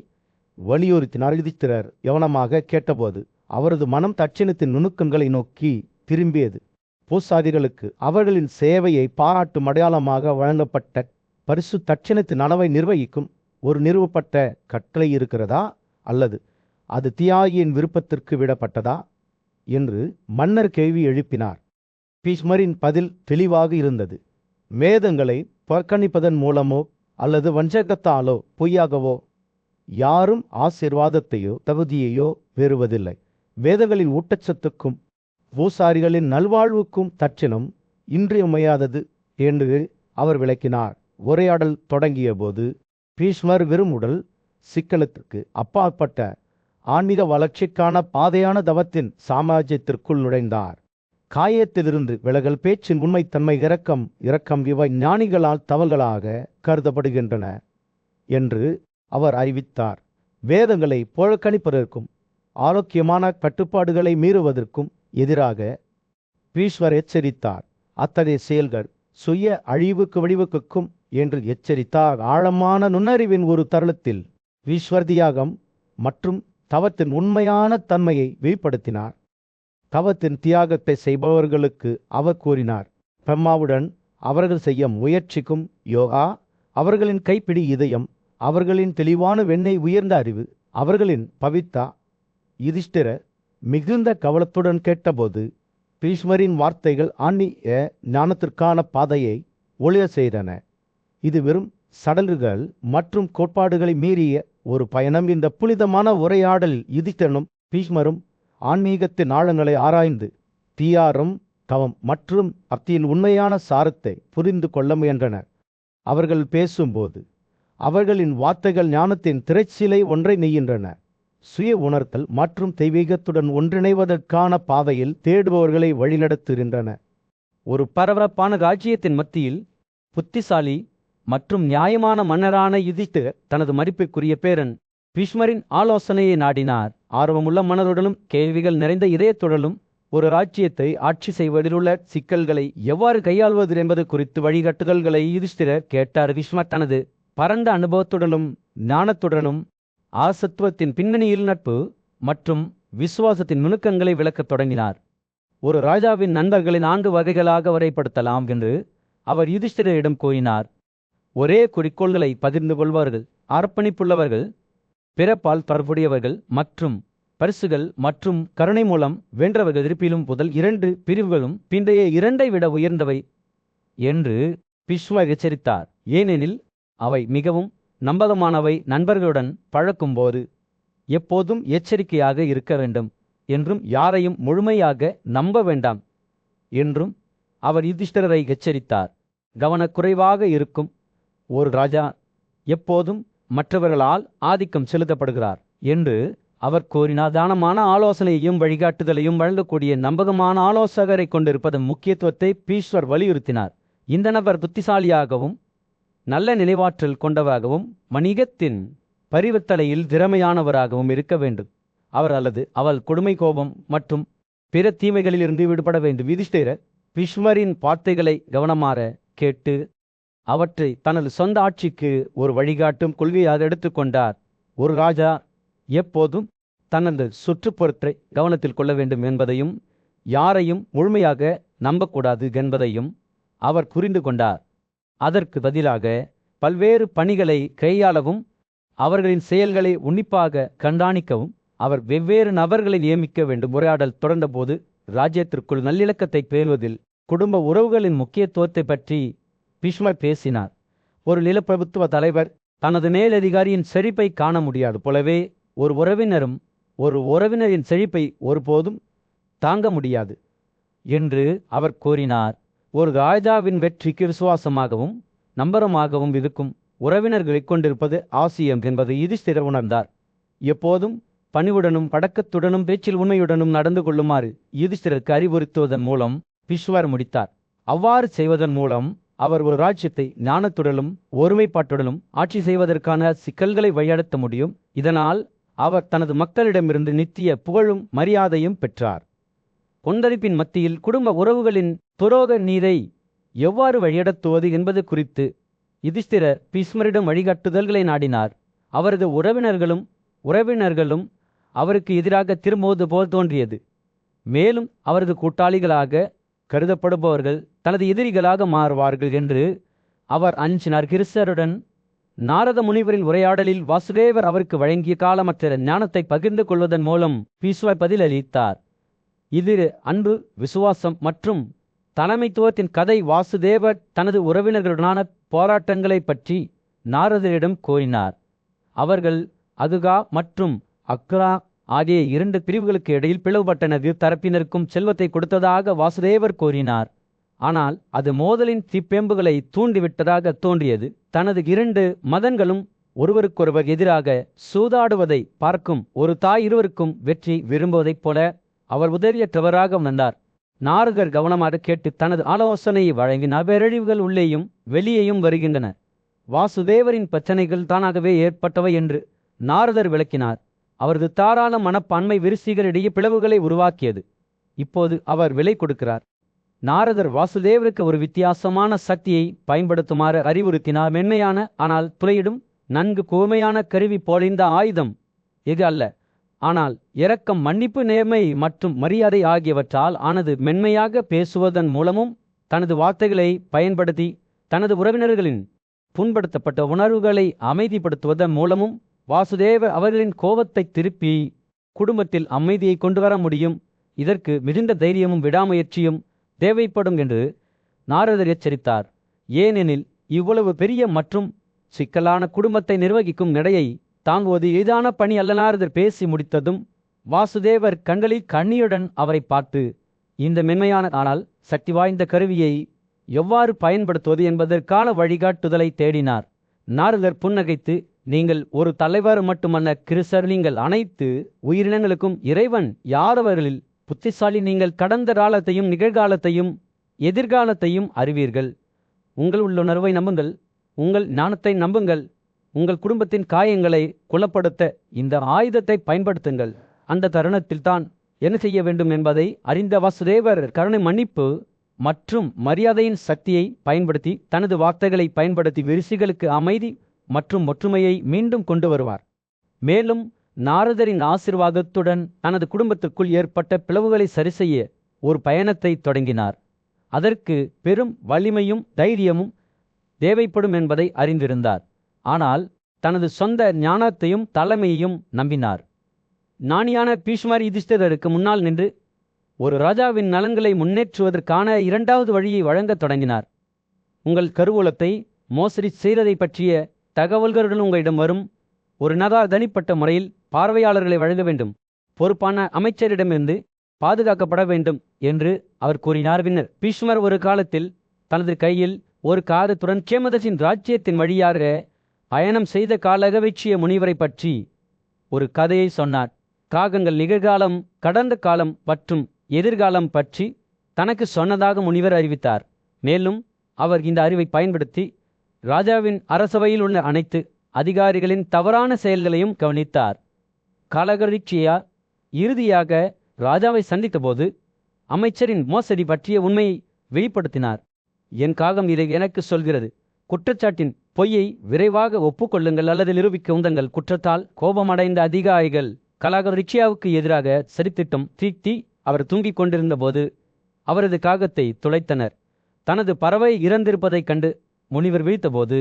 வலியுறுத்தினார். யுதிஷ்டிரர் கவனமாக கேட்டபோது அவரது மனம் தட்சிணத்தின் நுணுக்கங்களை நோக்கி திரும்பியது. பூசாரிகளுக்கு அவர்களின் சேவையை பாராட்டும் அடையாளமாக வழங்கப்பட்ட பரிசு தட்சிணத்தின் அளவை நிர்வகிக்கும் ஒரு நிறுவப்பட்ட கட்டளை இருக்கிறதா, அல்லது அது தியாகியின் விருப்பத்திற்கு விடப்பட்டதா என்று மன்னர் கேள்வி எழுப்பினார். பீஷ்மரின் பதில் தெளிவாக இருந்தது. வேதங்களை புறக்கணிப்பதன் மூலமோ அல்லது வஞ்சகத்தாலோ பொய்யாகவோ யாரும் ஆசீர்வாதத்தையோ தகுதியையோ பெறுவதில்லை. வேதங்களின் ஊட்டச்சத்துக்கும் பூசாரிகளின் நல்வாழ்வுக்கும் தட்சிணம் இன்றியமையாதது என்று அவர் விளக்கினார். உரையாடல் தொடங்கிய போது பீஷ்மர் வெறும் உடல் சிக்கலத்திற்கு அப்பாற்பட்ட ஆன்மீக வளர்ச்சிக்கான பாதையான தவத்தின் சாம்ராஜ்யத்திற்குள் நுழைந்தார். காயத்திலிருந்து விலகல், பேச்சின் உண்மைத்தன்மை, இரக்கம் இவை ஞானிகளால் தவறுகளாக கருதப்படுகின்றன என்று அவர் அறிவித்தார். வேதங்களை புறக்கணிப்பதற்கும் ஆரோக்கியமான கட்டுப்பாடுகளை மீறுவதற்கும் எதிராக பீஷ்மர் எச்சரித்தார். அத்தகைய செயல்கள் சுய அழிவுக்கு வழிவகுக்கும் என்று எச்சரித்தார். ஆழமான நுண்ணறிவின் ஒரு தருணத்தில் பீஷ்மர் தியாகம் மற்றும் தவத்தின் உண்மையான தன்மையை வெளிப்படுத்தினார். தவத்தின் தியாகத்தை செய்பவர்களுக்கு அவர் கூறினார், பிரம்மாவுடன் அவர்கள் செய்ய முயற்சிக்கும் யோகா, அவர்களின் கைப்பிடி இதயம், அவர்களின் தெளிவான வெண்ணெய் உயர்ந்த அறிவு, அவர்களின் பவித்தா. யுதிஷ்டிரர் மிகுந்த கவலத்துடன் கேட்டபோது பீஷ்மரின் வார்த்தைகள் ஆன்மீக ஞானத்திற்கான பாதையை ஒளிய செய்தன. இது வெறும் சடங்குகள் மற்றும் கோட்பாடுகளை மீறிய ஒரு பயணம். இந்த புனிதமான உரையாடலில் யுதிஷ்டிரனும் பீஷ்மரும் ஆன்மீகத்தின் ஆழங்களை ஆராய்ந்து தியாரம், தவம் மற்றும் பக்தியின் உண்மையான சாரத்தை புரிந்து கொள்ள முயன்றனர். அவர்கள் பேசும்போது அவர்களின் வார்த்தைகள் ஞானத்தின் திரைச்சீலை ஒன்றை நெய்கின்றன. சுய உணர்த்தல் மற்றும் தெய்வீகத்துடன் ஒன்றிணைவதற்கான பாதையில் தேடுபவர்களை வழிநடத்துகின்றன.
ஒரு பரபரப்பான ராஜ்யத்தின் மத்தியில் புத்திசாலி மற்றும் நியாயமான மன்னரான யுதிஷ்டிரர் தனது மதிப்பிற்குரிய பேரன் பீஷ்மரின் ஆலோசனையை நாடினார். ஆர்வமுள்ள மனதுடனும் கேள்விகள் நிறைந்த இதயத்துடனும் ஒரு ராஜ்யத்தை ஆட்சி செய்வதிலுள்ள சிக்கல்களை எவ்வாறு கையாள்வது என்பது குறித்து வழிகாட்டுதல்களை யுதிஷ்டிரர் கேட்டார். பீஷ்மர் தனது பரந்த அனுபவத்துடனும் ஞானத்துடனும் ஆசத்துவத்தின் பின்னணியில் நட்பு மற்றும் விசுவாசத்தின் நுணுக்கங்களை விளக்கத் தொடங்கினார். ஒரு ராஜாவின் நண்பர்களை 4 வகைகளாக வரைப்படுத்தலாம் என்று அவர் யுதிஷ்டிரரிடம் கூறினார். ஒரே குறிக்கோள்களை பகிர்ந்து கொள்வார்கள், அர்ப்பணிப்புள்ளவர்கள், பிறப்பால் தொடர்புடையவர்கள் மற்றும் பரிசுகள் மற்றும் கருணை மூலம் வென்றவர்கள். இருப்பினும் முதல் 2 பிரிவுகளும் பிந்தைய 2ஐ விட உயர்ந்தவை என்று பீஷ்மர் எச்சரித்தார், ஏனெனில் அவை மிகவும் நம்பகமானவை. நண்பர்களுடன் பழக்கும்போது எப்போதும் எச்சரிக்கையாக இருக்க வேண்டும் என்றும் யாரையும் முழுமையாக நம்ப வேண்டாம் என்றும் அவர் யுதிஷ்டிரரை எச்சரித்தார். கவனக்குறைவாக இருக்கும் ஒரு ராஜா எப்போதும் மற்றவர்களால் ஆதிக்கம் செலுத்தப்படுகிறார் என்று அவர் கூறினார். தானமான ஆலோசனையையும் வழிகாட்டுதலையும் வழங்கக்கூடிய நம்பகமான ஆலோசகரை கொண்டிருப்பதன் முக்கியத்துவத்தை பீஷ்மர் வலியுறுத்தினார். இந்த நபர் புத்திசாலியாகவும் நல்ல நினைவாற்றல் கொண்டவராகவும் வணிகத்தின் பரிவர்த்தனையில் திறமையானவராகவும் இருக்க வேண்டும். அவர் அல்லது அவள் கொடுமை, கோபம் மற்றும் பிற தீமைகளிலிருந்து விடுபட வேண்டும். யுதிஷ்டிரர் பீஷ்மரின் வார்த்தைகளை கவனமாற கேட்டு அவற்றை தனது சொந்த ஆட்சிக்கு ஒரு வழிகாட்டும் கொள்கையாக எடுத்துக்கொண்டார். ஒரு ராஜா எப்போதும் தனது சுற்றுப்புறத்தை கவனத்தில் கொள்ள வேண்டும் என்பதையும் யாரையும் முழுமையாக நம்பக்கூடாது என்பதையும் அவர் புரிந்து கொண்டார். அதற்கு பதிலாக பல்வேறு பணிகளை கையாளவும் அவர்களின் செயல்களை உன்னிப்பாக கண்காணிக்கவும் அவர் வெவ்வேறு நபர்களை நியமிக்க வேண்டும். உரையாடல் தொடர்ந்தபோது ராஜ்யத்திற்குள் நல்லிணக்கத்தை பேணுவதில் குடும்ப உறவுகளின் முக்கியத்துவத்தை பற்றி பீஷ்மர் பேசினார். ஒரு நிலப்பிரபுத்துவ தலைவர் தனது மேலதிகாரியின் செழிப்பை காண முடியாது போலவே ஒரு உறவினரின் செழிப்பை ஒருபோதும் தாங்க முடியாது என்று அவர் கூறினார். ஒரு ராஜாவின் வெற்றிக்கு விசுவாசமாகவும் நம்பகமாகவும் இருக்கும் உறவினர்களை கொண்டிருப்பது அவசியம் என்பதை யுதிஷ்டிரர் உணர்ந்தார். எப்போதும் பணிவுடனும் படக்கத்துடனும் பேச்சில் உண்மையுடனும் நடந்து கொள்ளுமாறு யுதிஷ்டிரருக்கு அறிவுறுத்துவதன் மூலம் பீஷ்மர் முடித்தார். அவ்வாறு செய்வதன் மூலம் அவர் ஒரு ராஜ்யத்தை ஞானத்துடனும் ஒருமைப்பாட்டுடனும் ஆட்சி செய்வதற்கான சிக்கல்களை வழிநடத்த முடியும். இதனால் அவர் தனது மக்களிடமிருந்து நித்திய புகழும் மரியாதையும் பெற்றார். கொந்தளிப்பின் மத்தியில் குடும்ப உறவுகளின் துரோக நீரை எவ்வாறு வழிநடத்துவது என்பது குறித்து யுதிஷ்டிரர் பீஷ்மரிடம் வழிகாட்டுதல்களை நாடினார். அவரது உறவினர்களும் அவருக்கு எதிராக திரும்புவது போல் தோன்றியது. மேலும் அவரது கூட்டாளிகளாக கருதப்படுபவர்கள் தனது எதிரிகளாக மாறுவார்கள் என்று அவர் அஞ்சினார். கிருஷ்ணருடன் நாரத முனிவரின் உரையாடலில் வாசுதேவர் அவருக்கு வழங்கிய காலமற்ற ஞானத்தை பகிர்ந்து கொள்வதன் மூலம் பீஷ்மர் பதிலளித்தார். இது அன்பு, விசுவாசம் மற்றும் தலைமைத்துவத்தின் கதை. வாசுதேவர் தனது உறவினர்களுடனான போராட்டங்களை பற்றி நாரதரிடம் கூறினார். அவர்கள் அதுகா மற்றும் அக்ரா ஆகிய 2 பிரிவுகளுக்கு இடையில் பிளவுபட்டனர். தரப்பினருக்கும் செல்வத்தை கொடுத்ததாக வாசுதேவர் கூறினார். ஆனால் அது மோதலின் தீப்பெம்புகளை தூண்டிவிட்டதாக தோன்றியது. தனது 2 மதங்களும் ஒருவருக்கொருவர் எதிராக சூதாடுவதை பார்க்கும் ஒரு தாய் இருவருக்கும் வெற்றி விரும்புவதைப் போல அவர் உதவியற்றவராக வந்தார். நாரதர் கவனமாக கேட்டு தனது ஆலோசனையை வழங்கினார். பேரழிவுகள் உள்ளேயும் வெளியேயும் வருகின்றன. வாசுதேவரின் பிரச்சனைகள் தானாகவே ஏற்பட்டவை என்று நாரதர் விளக்கினார். அவரது தாராள மனப்பான்மை விருசிகளிடையே பிளவுகளை உருவாக்கியது. இப்போது அவர் விலை கொடுக்கிறார். நாரதர் வாசுதேவருக்கு ஒரு வித்தியாசமான சக்தியை பயன்படுத்துமாறு அறிவுறுத்தினார். மென்மையான ஆனால் துளையிடும் நன்கு கூர்மையான கருவி போல இந்த ஆயுதம் இது அல்ல, ஆனால் இரக்கம், மன்னிப்பு, நேர்மை மற்றும் மரியாதை ஆகியவற்றால் ஆனது. மென்மையாக பேசுவதன் மூலமும் தனது வார்த்தைகளை பயன்படுத்தி தனது உறவினர்களின் புண்படுத்தப்பட்ட உணர்வுகளை அமைதிப்படுத்துவதன் மூலமும் வாசுதேவர் அவர்களின் கோபத்தை திருப்பி குடும்பத்தில் அமைதியை கொண்டு வர முடியும். இதற்கு மிகுந்த தைரியமும் விடாமுயற்சியும் தேவைப்படும் என்று நாரதர் எச்சரித்தார். ஏனெனில் இவ்வளவு பெரிய மற்றும் சிக்கலான குடும்பத்தை நிர்வகிக்கும் நடையை தாங்குவது எளிதான பணி அல்ல. நாரதர் பேசி முடித்ததும் வாசுதேவர் கண்களில் கண்ணியுடன் அவரை பார்த்து இந்த மென்மையான ஆனால் சக்தி வாய்ந்த கருவியை எவ்வாறு பயன்படுத்துவது என்பதற்கான வழிகாட்டுதலை தேடினார். நாரதர் புன்னகைத்து நீங்கள் ஒரு தலைவர் மட்டுமல்ல கிறிஸ்தர், நீங்கள் அனைத்து உயிரினங்களுக்கும் இறைவன் யாரவர்களில் புத்திசாலி. நீங்கள் கடந்த காலத்தையும் நிகழ்காலத்தையும் எதிர்காலத்தையும் அறிவீர்கள். உங்கள் உள்ளுணர்வை நம்புங்கள், உங்கள் ஞானத்தை நம்புங்கள். உங்கள் குடும்பத்தின் காயங்களை குணப்படுத்த இந்த ஆயுதத்தை பயன்படுத்துங்கள். அந்த தருணத்தில் தான் என்ன செய்ய வேண்டும் என்பதை அறிந்த வாசுதேவர் கருணை, மன்னிப்பு மற்றும் மரியாதையின் சக்தியை பயன்படுத்தி தனது வார்த்தைகளை பயன்படுத்தி விரிசிகளுக்கு அமைதி மற்றும் ஒற்றுமையை மீண்டும் கொண்டு வருவார். மேலும் நாரதரின் ஆசீர்வாதத்துடன் தனது குடும்பத்திற்குள் ஏற்பட்ட பிளவுகளை சரிசெய்ய ஒரு பயணத்தை தொடங்கினார். அதற்கு பெரும் வலிமையும் தைரியமும் தேவைப்படும் என்பதை அறிந்திருந்தார். ஆனால் தனது சொந்த ஞானத்தையும் தலைமையையும் நம்பினார். ஞானியான பீஷ்மர் யுதிஷ்டிரருக்கு முன்னால் நின்று ஒரு ராஜாவின் நலன்களை முன்னேற்றுவதற்கான இரண்டாவது வழியை வழங்கத் தொடங்கினார். உங்கள் கருவூலத்தை மோசடி செய்ததை பற்றிய தகவல்களுடன் உங்களிடம் வரும் ஒரு நபர் தனிப்பட்ட முறையில் பார்வையாளர்களை வழங்க வேண்டும். பொறுப்பான அமைச்சரிடமிருந்து பாதுகாக்கப்பட வேண்டும் என்று அவர் கூறினார். பின்னர் பீஷ்மர் ஒரு காலத்தில் தனது கையில் ஒரு காரத்துடன் கேமதசின் ராஜ்யத்தின் வழியாக பயணம் செய்த காலகவெற்றிய முனிவரை பற்றி ஒரு கதையை சொன்னார். காகங்கள் நிகழ்காலம், கடந்த காலம் மற்றும் எதிர்காலம் பற்றி தனக்கு சொன்னதாக முனிவர் அறிவித்தார். மேலும் அவர் இந்த அறிவை பயன்படுத்தி ராஜாவின் அரசவையில் உள்ள அனைத்து அதிகாரிகளின் தவறான செயல்களையும் கவனித்தார். காலகரிச்சியா இறுதியாக ராஜாவை சந்தித்தபோது அமைச்சரின் மோசடி பற்றிய உண்மையை வெளிப்படுத்தினார். என் காகம் இதை எனக்கு சொல்கிறது. குற்றச்சாட்டின் பொய்யை விரைவாக ஒப்புக்கொள்ளுங்கள் அல்லது நிரூபிக்க உந்தங்கள். குற்றத்தால் கோபமடைந்த அதிகாரிகள் கலாகரிச்சியாவுக்கு எதிராக சரித்திட்டம் தீட்டி அவர் தூங்கிக் கொண்டிருந்த போது அவரது காகத்தை துளைத்தனர். தனது பறவை இறந்திருப்பதைக் கண்டு முனிவர் விழித்தபோது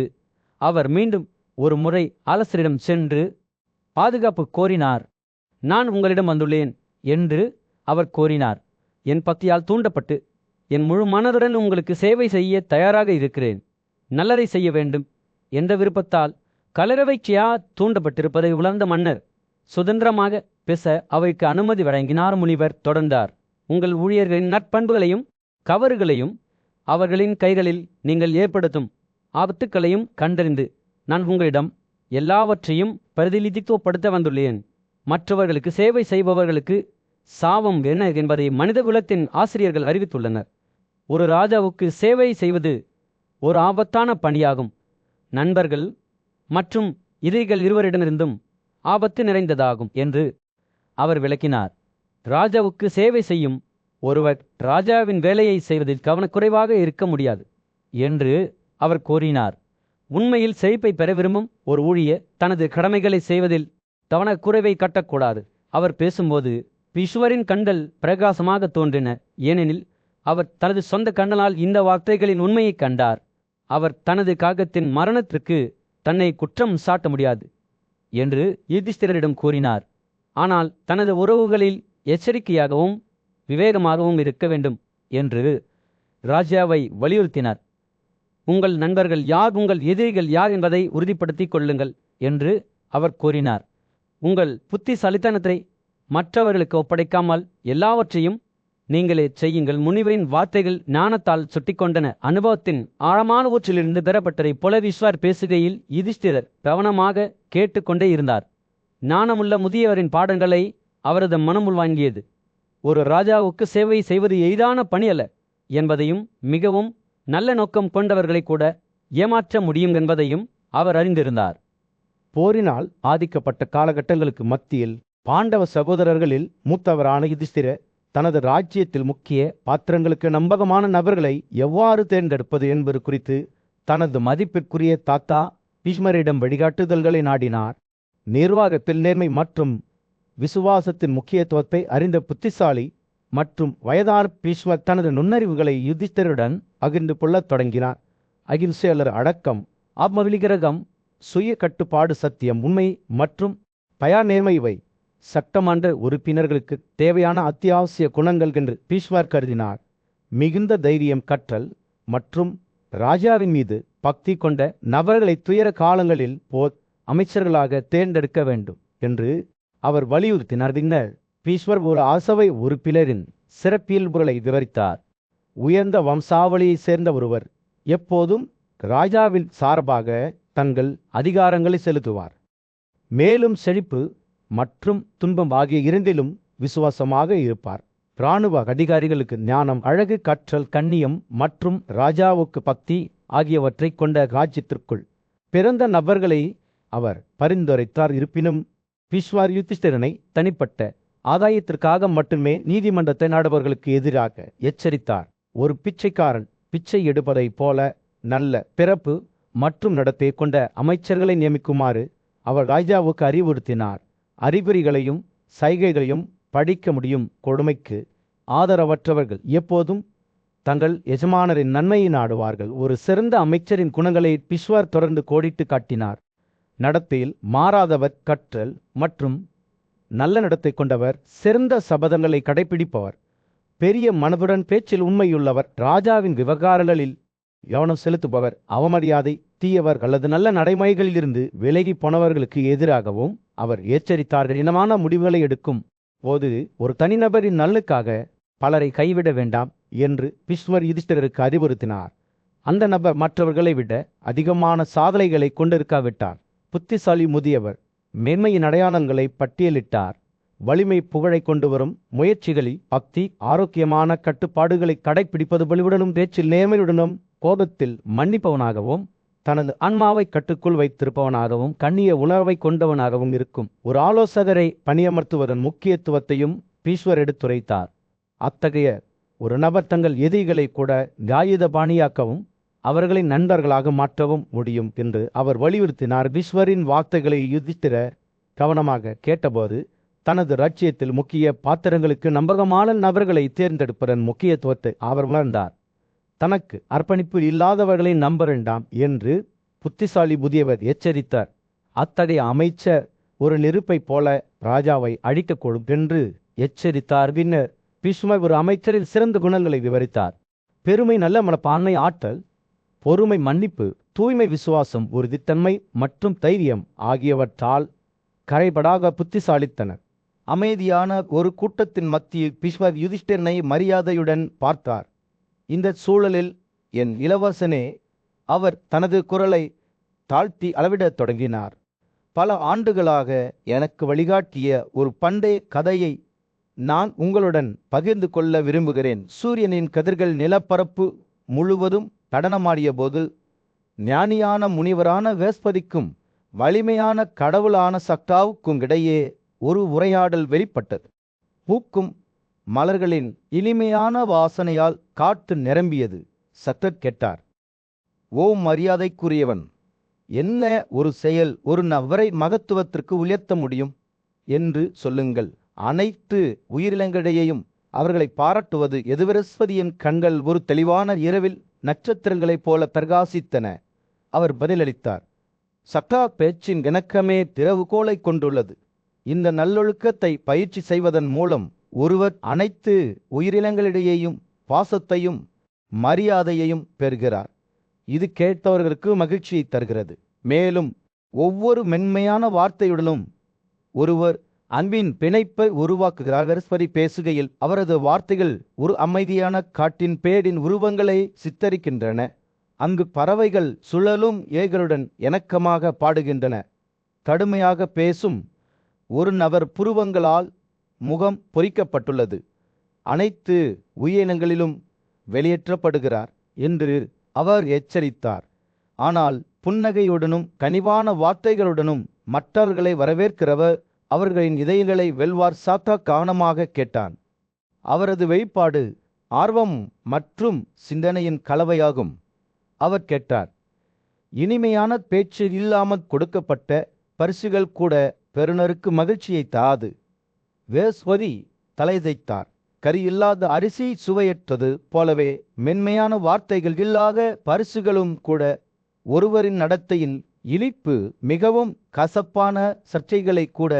அவர் மீண்டும் ஒரு முறை ஆலோசரிடம் சென்று பாதுகாப்பு கோரினார். நான் உங்களிடம் வந்துள்ளேன் என்று அவர் கோரினார். என் பக்தியால் தூண்டப்பட்டு என் முழு மனதுடன் உங்களுக்கு சேவை செய்ய தயாராக இருக்கிறேன். நல்லரை செய்ய வேண்டும் என்ற விருப்பத்தால் கலரவைச்சியா தூண்டப்பட்டிருப்பதை உணர்ந்த மன்னர் சுதந்திரமாக பேச அவைக்கு அனுமதி வழங்கினார். முனிவர் தொடர்ந்தார். உங்கள் ஊழியர்களின் நற்பண்புகளையும் கவறுகளையும் அவர்களின் கைகளில் நீங்கள் ஏற்படுத்தும் ஆபத்துக்களையும் கண்டறிந்து நான் உங்களிடம் எல்லாவற்றையும் பிரதிநிதித்துவப்படுத்த வந்துள்ளேன். மற்றவர்களுக்கு சேவை செய்பவர்களுக்கு சாபம் என்ன என்பதை மனித குலத்தின் ஆசிரியர்கள் அறிவித்துள்ளனர். ஒரு ராஜாவுக்கு சேவை செய்வது ஒரு ஆபத்தான பணியாகும். நண்பர்கள் மற்றும் எதிரிகள் இருவரிடமிருந்தும் ஆபத்து நிறைந்ததாகும் என்று அவர் விளக்கினார். ராஜாவுக்கு சேவை செய்யும் ஒருவர் ராஜாவின் வேலையை செய்வதில் கவனக்குறைவாக இருக்க முடியாது என்று அவர் கூறினார். உண்மையில் செழிப்பை பெற விரும்பும் ஒரு ஊழியர் தனது கடமைகளை செய்வதில் கவனக்குறைவை கட்டக்கூடாது. அவர் பேசும்போது பீஷ்மரின் கண்கள் பிரகாசமாக தோன்றின, ஏனெனில் அவர் தனது சொந்த கண்ணால் இந்த வார்த்தைகளின் உண்மையை கண்டார். அவர் தனது காகத்தின் மரணத்திற்கு தன்னை குற்றம் சாட்ட முடியாது என்று யுதிஷ்டிரரிடம் கூறினார். ஆனால் தனது உறவுகளில் எச்சரிக்கையாகவும் விவேகமாகவும் இருக்க வேண்டும் என்று ராஜாவை வலியுறுத்தினார். உங்கள் நண்பர்கள் யார், உங்கள் எதிரிகள் யார் என்பதை உறுதிப்படுத்திக் கொள்ளுங்கள் என்று அவர் கூறினார். உங்கள் புத்திசாலித்தனத்தை மற்றவர்களுக்கு ஒப்படைக்காமல் எல்லாவற்றையும் நீங்களே செய்யுங்கள். முனிவரின் வார்த்தைகள் ஞானத்தால் சுட்டிக்கொண்டன. அனுபவத்தின் ஆழமான ஊற்றிலிருந்து பெறப்பட்டதை போல விஸ்வார் பேசுகையில் யுதிஷ்டிரர் கவனமாக கேட்டுக்கொண்டே இருந்தார். ஞானமுள்ள முதியவரின் பாடங்களை அவரது மனம் உள்வாங்கியது. ஒரு ராஜாவுக்கு சேவை செய்வது எளிதான பணி அல்ல என்பதையும் மிகவும் நல்ல நோக்கம் கொண்டவர்களை கூட ஏமாற்ற முடியும் என்பதையும் அவர் அறிந்திருந்தார்.
போரினால் ஆதிக்கப்பட்ட காலகட்டங்களுக்கு மத்தியில் பாண்டவ சகோதரர்களில் மூத்தவரான யுதிஷ்டிரர் தனது ராஜ்யத்தில் முக்கிய பாத்திரங்களுக்கு நம்பகமான நபர்களை எவ்வாறு தேர்ந்தெடுப்பது என்பது குறித்து தனது மதிப்பிற்குரிய தாத்தா பீஷ்மரிடம் வழிகாட்டுதல்களை நாடினார். நிர்வாகத்தில் நேர்மை மற்றும் விசுவாசத்தின் முக்கியத்துவத்தை அறிந்த புத்திசாலி மற்றும் வயதான பீஷ்மர் தனது நுண்ணறிவுகளை யுதிஷ்டிரருடன் பகிர்ந்து கொள்ளத் தொடங்கினார். அகிம்சையாளர் அடக்கம், ஆத்மவிலிகிரகம், சுய கட்டுப்பாடு, சத்தியம், உண்மை மற்றும் பயா நேர்மை இவை சட்டமன்ற உறுப்பினர்களுக்கு தேவையான அத்தியாவசிய குணங்கள் என்று பீஷ்மர் கருதினார். மிகுந்த தைரியம், கற்றல் மற்றும் ராஜாவின் மீது பக்தி கொண்ட நபர்களை துயர காலங்களில் போர் அமைச்சர்களாக தேர்ந்தெடுக்க வேண்டும் என்று அவர் வலியுறுத்தினார். பின்னர் பீஷ்மர் ஒரு அரசவை உறுப்பினரின் சிறப்பியல்புகளை விவரித்தார். உயர்ந்த வம்சாவளியை சேர்ந்த ஒருவர் எப்போதும் ராஜாவின் சார்பாக தங்கள் அதிகாரங்களை செலுத்துவார். மேலும் செழிப்பு மற்றும் துன்பம் ஆகிய இரண்டிலும் விசுவாசமாக இருப்பார். இராணுவ அதிகாரிகளுக்கு ஞானம், அழகு, கற்றல், கண்ணியம் மற்றும் ராஜாவுக்கு பக்தி ஆகியவற்றை கொண்ட ராஜ்யத்திற்குள் பிறந்த நபர்களை அவர் பரிந்துரைத்தார். இருப்பினும் பிஷ்வார் யுதிஷ்டிரனை தனிப்பட்ட ஆதாயத்திற்காக மட்டுமே நீதிமன்றத்தை நாடுபவர்களுக்கு எதிராக எச்சரித்தார். ஒரு பிச்சைக்காரன் பிச்சை எடுப்பதைப் போல நல்ல பிறப்பு மற்றும் நடத்தை கொண்ட அமைச்சர்களை நியமிக்குமாறு அவர் ராஜாவுக்கு அறிவுறுத்தினார். அறிகுறிகளையும் சைகைகளையும் படிக்க முடியும் கொடுமைக்கு ஆதரவற்றவர்கள் எப்போதும் தங்கள் எஜமானரின் நன்மையை நாடுவார்கள். ஒரு சிறந்த அமைச்சரின் குணங்களை பிஷ்வார் தொடர்ந்து கோடிட்டு காட்டினார். நடத்தையில் மாறாதவர், கற்றல் மற்றும் நல்ல நடத்தை கொண்டவர், சிறந்த சபதங்களை கடைபிடிப்பவர், பெரிய மனதுடன் பேச்சில் உண்மையுள்ளவர், ராஜாவின் விவகாரங்களில் கவனம் செலுத்துபவர், அவமரியாதை, தீயவர் அல்லது நல்ல நடைமுறைகளிலிருந்து விலகி போனவர்களுக்கு எதிராகவும் அவர் எச்சரித்தார். இனமான முடிவுகளை எடுக்கும் போது ஒரு தனிநபரின் நலனுக்காக பலரை கைவிட வேண்டாம் என்று பிஷ்வர் யுதிஷ்டிரருக்கு அறிவுறுத்தினார். அந்த நபர் மற்றவர்களை விட அதிகமான சாதனைகளை கொண்டிருக்காவிட்டார். புத்திசாலி முதியவர் மேன்மையின் அடையாளங்களை பட்டியலிட்டார். வலிமை, புகழை கொண்டு வரும் முயற்சிகளில் பக்தி, ஆரோக்கியமான கட்டுப்பாடுகளை கடைபிடிப்பது, பலிவுடனும் பேச்சில் நேர்மையுடனும் கோபத்தில் மன்னிப்பவனாகவும் தனது ஆன்மாவை கட்டுக்குள் வைத்திருப்பவனாகவும் கண்ணிய உணர்வை கொண்டவனாகவும் இருக்கும் ஒரு ஆலோசகரை பணியமர்த்துவதன் முக்கியத்துவத்தையும் பீஸ்வர் எடுத்துரைத்தார். அத்தகைய ஒரு நபர் தங்கள் எதிரிகளை கூட ஆயுத பாணியாக்கவும் அவர்களின் நண்பர்களாக மாற்றவும் முடியும் என்று அவர் வலியுறுத்தினார். பீஸ்வரின் வார்த்தைகளை யுதிஷ்டிர கவனமாக கேட்டபோது தனது ராஜ்யத்தில் முக்கிய பாத்திரங்களுக்கு நம்பகமான நபர்களை தேர்ந்தெடுப்பதன் முக்கியத்துவத்தை அவர் உணர்ந்தார். தனக்கு அர்ப்பணிப்பு இல்லாதவர்களை நம்ப வேண்டாம் என்று புத்திசாலி புதியவர் எச்சரித்தார். அத்தகைய அமைச்சர் ஒரு நெருப்பைப் போல ராஜாவை அழிக்கக்கூடும் என்று எச்சரித்தார். பின்னர் பீஷ்மர் ஒரு அமைச்சரின் சிறந்த குணங்களை விவரித்தார். பெருமை, நல்ல மனப்பான்மை, ஆற்றல், பொறுமை, மன்னிப்பு, தூய்மை, விசுவாசம், உறுதித்தன்மை மற்றும் தைரியம் ஆகியவற்றால் கரைபடாத புத்திசாலித்தனர். அமைதியான ஒரு கூட்டத்தின் மத்தியில் பீஷ்மர் யுதிஷ்டிரனை மரியாதையுடன் பார்த்தார். இந்த சூழலில், என் இளவரசனே, அவர் தனது குரலை தாழ்த்தி அளவிடத் தொடங்கினார். பல ஆண்டுகளாக எனக்கு வழிகாட்டிய ஒரு பண்டைய கதையை நான் உங்களுடன் பகிர்ந்து கொள்ள விரும்புகிறேன். சூரியனின் கதிர்கள் நிலப்பரப்பு முழுவதும் நடனமாடிய போது ஞானியான முனிவரான வேஸ்பதிக்கும் வலிமையான கடவுளான சக்தாவுக்கும் இடையே ஒரு உரையாடல் வெளிப்பட்டது. பூக்கும் மலர்களின் இனிமையான வாசனையால் காற்று நிரம்பியது. சக்தர் கேட்டார், ஓ மரியாதைக்குரியவன், என்ன ஒரு செயல் ஒரு நபரை மகத்துவத்திற்கு உயர்த்த முடியும் என்று சொல்லுங்கள். அனைத்து உயிரினங்களிடையேயும் அவர்களை பாராட்டுவது எது? பிரகஸ்பதியின் கண்கள் ஒரு தெளிவான இரவில் நட்சத்திரங்களைப் போல பிரகாசித்தன. அவர் பதிலளித்தார், சக்தா பேச்சின் இணக்கமே திறவுகோலை கொண்டுள்ளது. இந்த நல்லொழுக்கத்தை பயிற்சி செய்வதன் மூலம் ஒருவர் அனைத்து உயிரினங்களிடையேயும் பாசத்தையும் மரியாதையையும் பெறுகிறார். இது கேட்டவர்களுக்கு மகிழ்ச்சியை தருகிறது. மேலும் ஒவ்வொரு மென்மையான வார்த்தையுடனும் ஒருவர் அன்பின் பிணைப்பை உருவாக்குகிறார். பிரகஸ்பதி பேசுகையில் அவரது வார்த்தைகள் ஒரு அமைதியான காட்டின் பேரின் உருவங்களை சித்தரிக்கின்றன. அங்கு பறவைகள் சுழலும் ஏகளுடன் இணக்கமாக பாடுகின்றன. கடுமையாக பேசும் ஒரு நபர் புருவங்களால் முகம் பொறிக்கப்பட்டுள்ளது. அனைத்து உயிரினங்களிலும் வெளியேற்றப்படுகிறார் என்று அவர் எச்சரித்தார். ஆனால் புன்னகையுடனும் கனிவான வார்த்தைகளுடனும் மற்றவர்களை வரவேற்கிறவர் அவர்களின் இதயங்களை வெல்வார். சாத்தா கவனமாக கேட்டான். அவரது வெளிப்பாடு ஆர்வம் மற்றும் சிந்தனையின் கலவையாகும். அவர் கேட்டார், இனிமையான பேச்சு இல்லாமல் கொடுக்கப்பட்ட பரிசுகள் கூட பெறுநருக்கு மகிழ்ச்சியை தாது. வேஸ்வதி தலைதைத்தார். கறி இல்லாத அரிசி சுவையற்றது போலவே மென்மையான வார்த்தைகள் இல்லாத பரிசுகளும் கூட ஒருவரின் நடத்தையின் இனிப்பு மிகவும் கசப்பான சர்ச்சைகளை கூட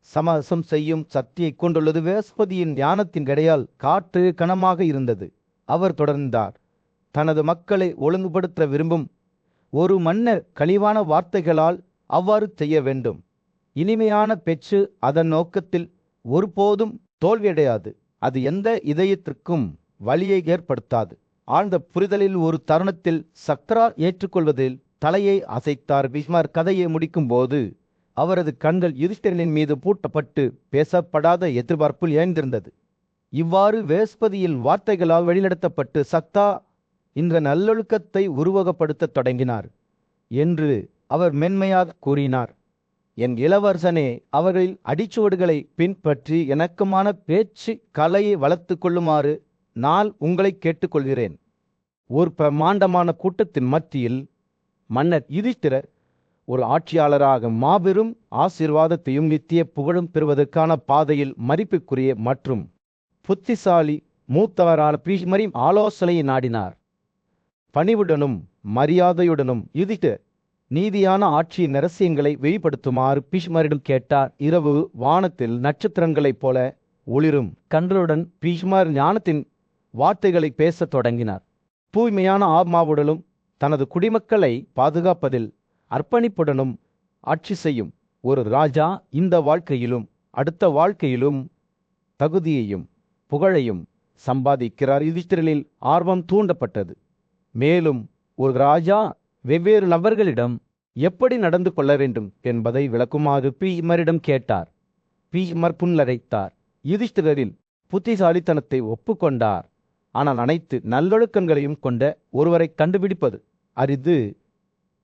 சமரசம் செய்யும் சக்தியை கொண்டுள்ளது. வேஸ்பதியின் ஞானத்தின் இடையால் காற்று கனமாக இருந்தது. அவர் தொடர்ந்தார், தனது மக்களை ஒழுங்குபடுத்த விரும்பும் ஒரு மன்னர் கனிவான வார்த்தைகளால் அவ்வாறு செய்ய வேண்டும். இனிமையான பேச்சு அதன் நோக்கத்தில் ஒருபோதும் தோல்வியடையாது. அது எந்த இதயத்திற்கும் வலியை ஏற்படுத்தாது. ஆழ்ந்த புரிதலில் ஒரு தருணத்தில் சக்ரா ஏற்றுக்கொள்வதில் தலையை அசைத்தார். பீஷ்மர் கதையை முடிக்கும்போது அவரது கண்கள் யுதிஷ்டிரனின் மீது பூட்டப்பட்டு பேசப்படாத எதிர்பார்ப்பில் ஏந்திருந்தது. இவ்வாறு வேஸ்பதியின் வார்த்தைகளால் வழிநடத்தப்பட்டு சக்தா இந்த நல்லொழுக்கத்தை உருவகப்படுத்தத் தொடங்கினார் என்று அவர் மென்மையாக கூறினார். என் இளவரசனே, அவர்களின் அடிச்சுவடுகளை பின்பற்றி இணக்கமான பேச்சு கலையை வளர்த்து கொள்ளுமாறு நான் உங்களை கேட்டுக்கொள்கிறேன். ஒரு பிரமாண்டமான கூட்டத்தின் மத்தியில் மன்னர் யுதிஷ்டிரர் ஒரு ஆட்சியாளராக மாபெரும் ஆசீர்வாதத்தையும் நித்திய புகழும் பெறுவதற்கான பாதையில் மதிப்புக்குரிய மற்றும் புத்திசாலி மூத்தவரான பீஷ்மரின் ஆலோசனையை நாடினார். பணிவுடனும் மரியாதையுடனும் யுதிஷ்டிரர் நீதியான ஆட்சியின் ரகசியங்களை வெளிப்படுத்துமாறு பீஷ்மரிடம் கேட்டார். இரவு வானத்தில் நட்சத்திரங்களைப் போல ஒளிரும் கண்களுடன் பீஷ்மர் ஞானத்தின் வார்த்தைகளை பேசத் தொடங்கினார். தூய்மையான ஆத்மாவுடனும் தனது குடிமக்களை பாதுகாப்பதில் அர்ப்பணிப்புடனும் ஆட்சி செய்யும் ஒரு ராஜா இந்த வாழ்க்கையிலும் அடுத்த வாழ்க்கையிலும் தகுதியையும் புகழையும் சம்பாதிக்கிறார். யுதிஷ்டிரரில் ஆர்வம் தூண்டப்பட்டது. மேலும் ஒரு ராஜா வெவ்வேறு நபர்களிடம் எப்படி நடந்து கொள்ள வேண்டும் என்பதை விளக்குமாறு பீஷ்மரிடம் கேட்டார். பீஷ்மர் புன்னகைத்தார். யுதிஷ்டிரரில் புத்திசாலித்தனத்தை ஒப்புக்கொண்டார். ஆனால் அனைத்து நல்லொழுக்கங்களையும் கொண்ட ஒருவரை கண்டுபிடிப்பது அரிது.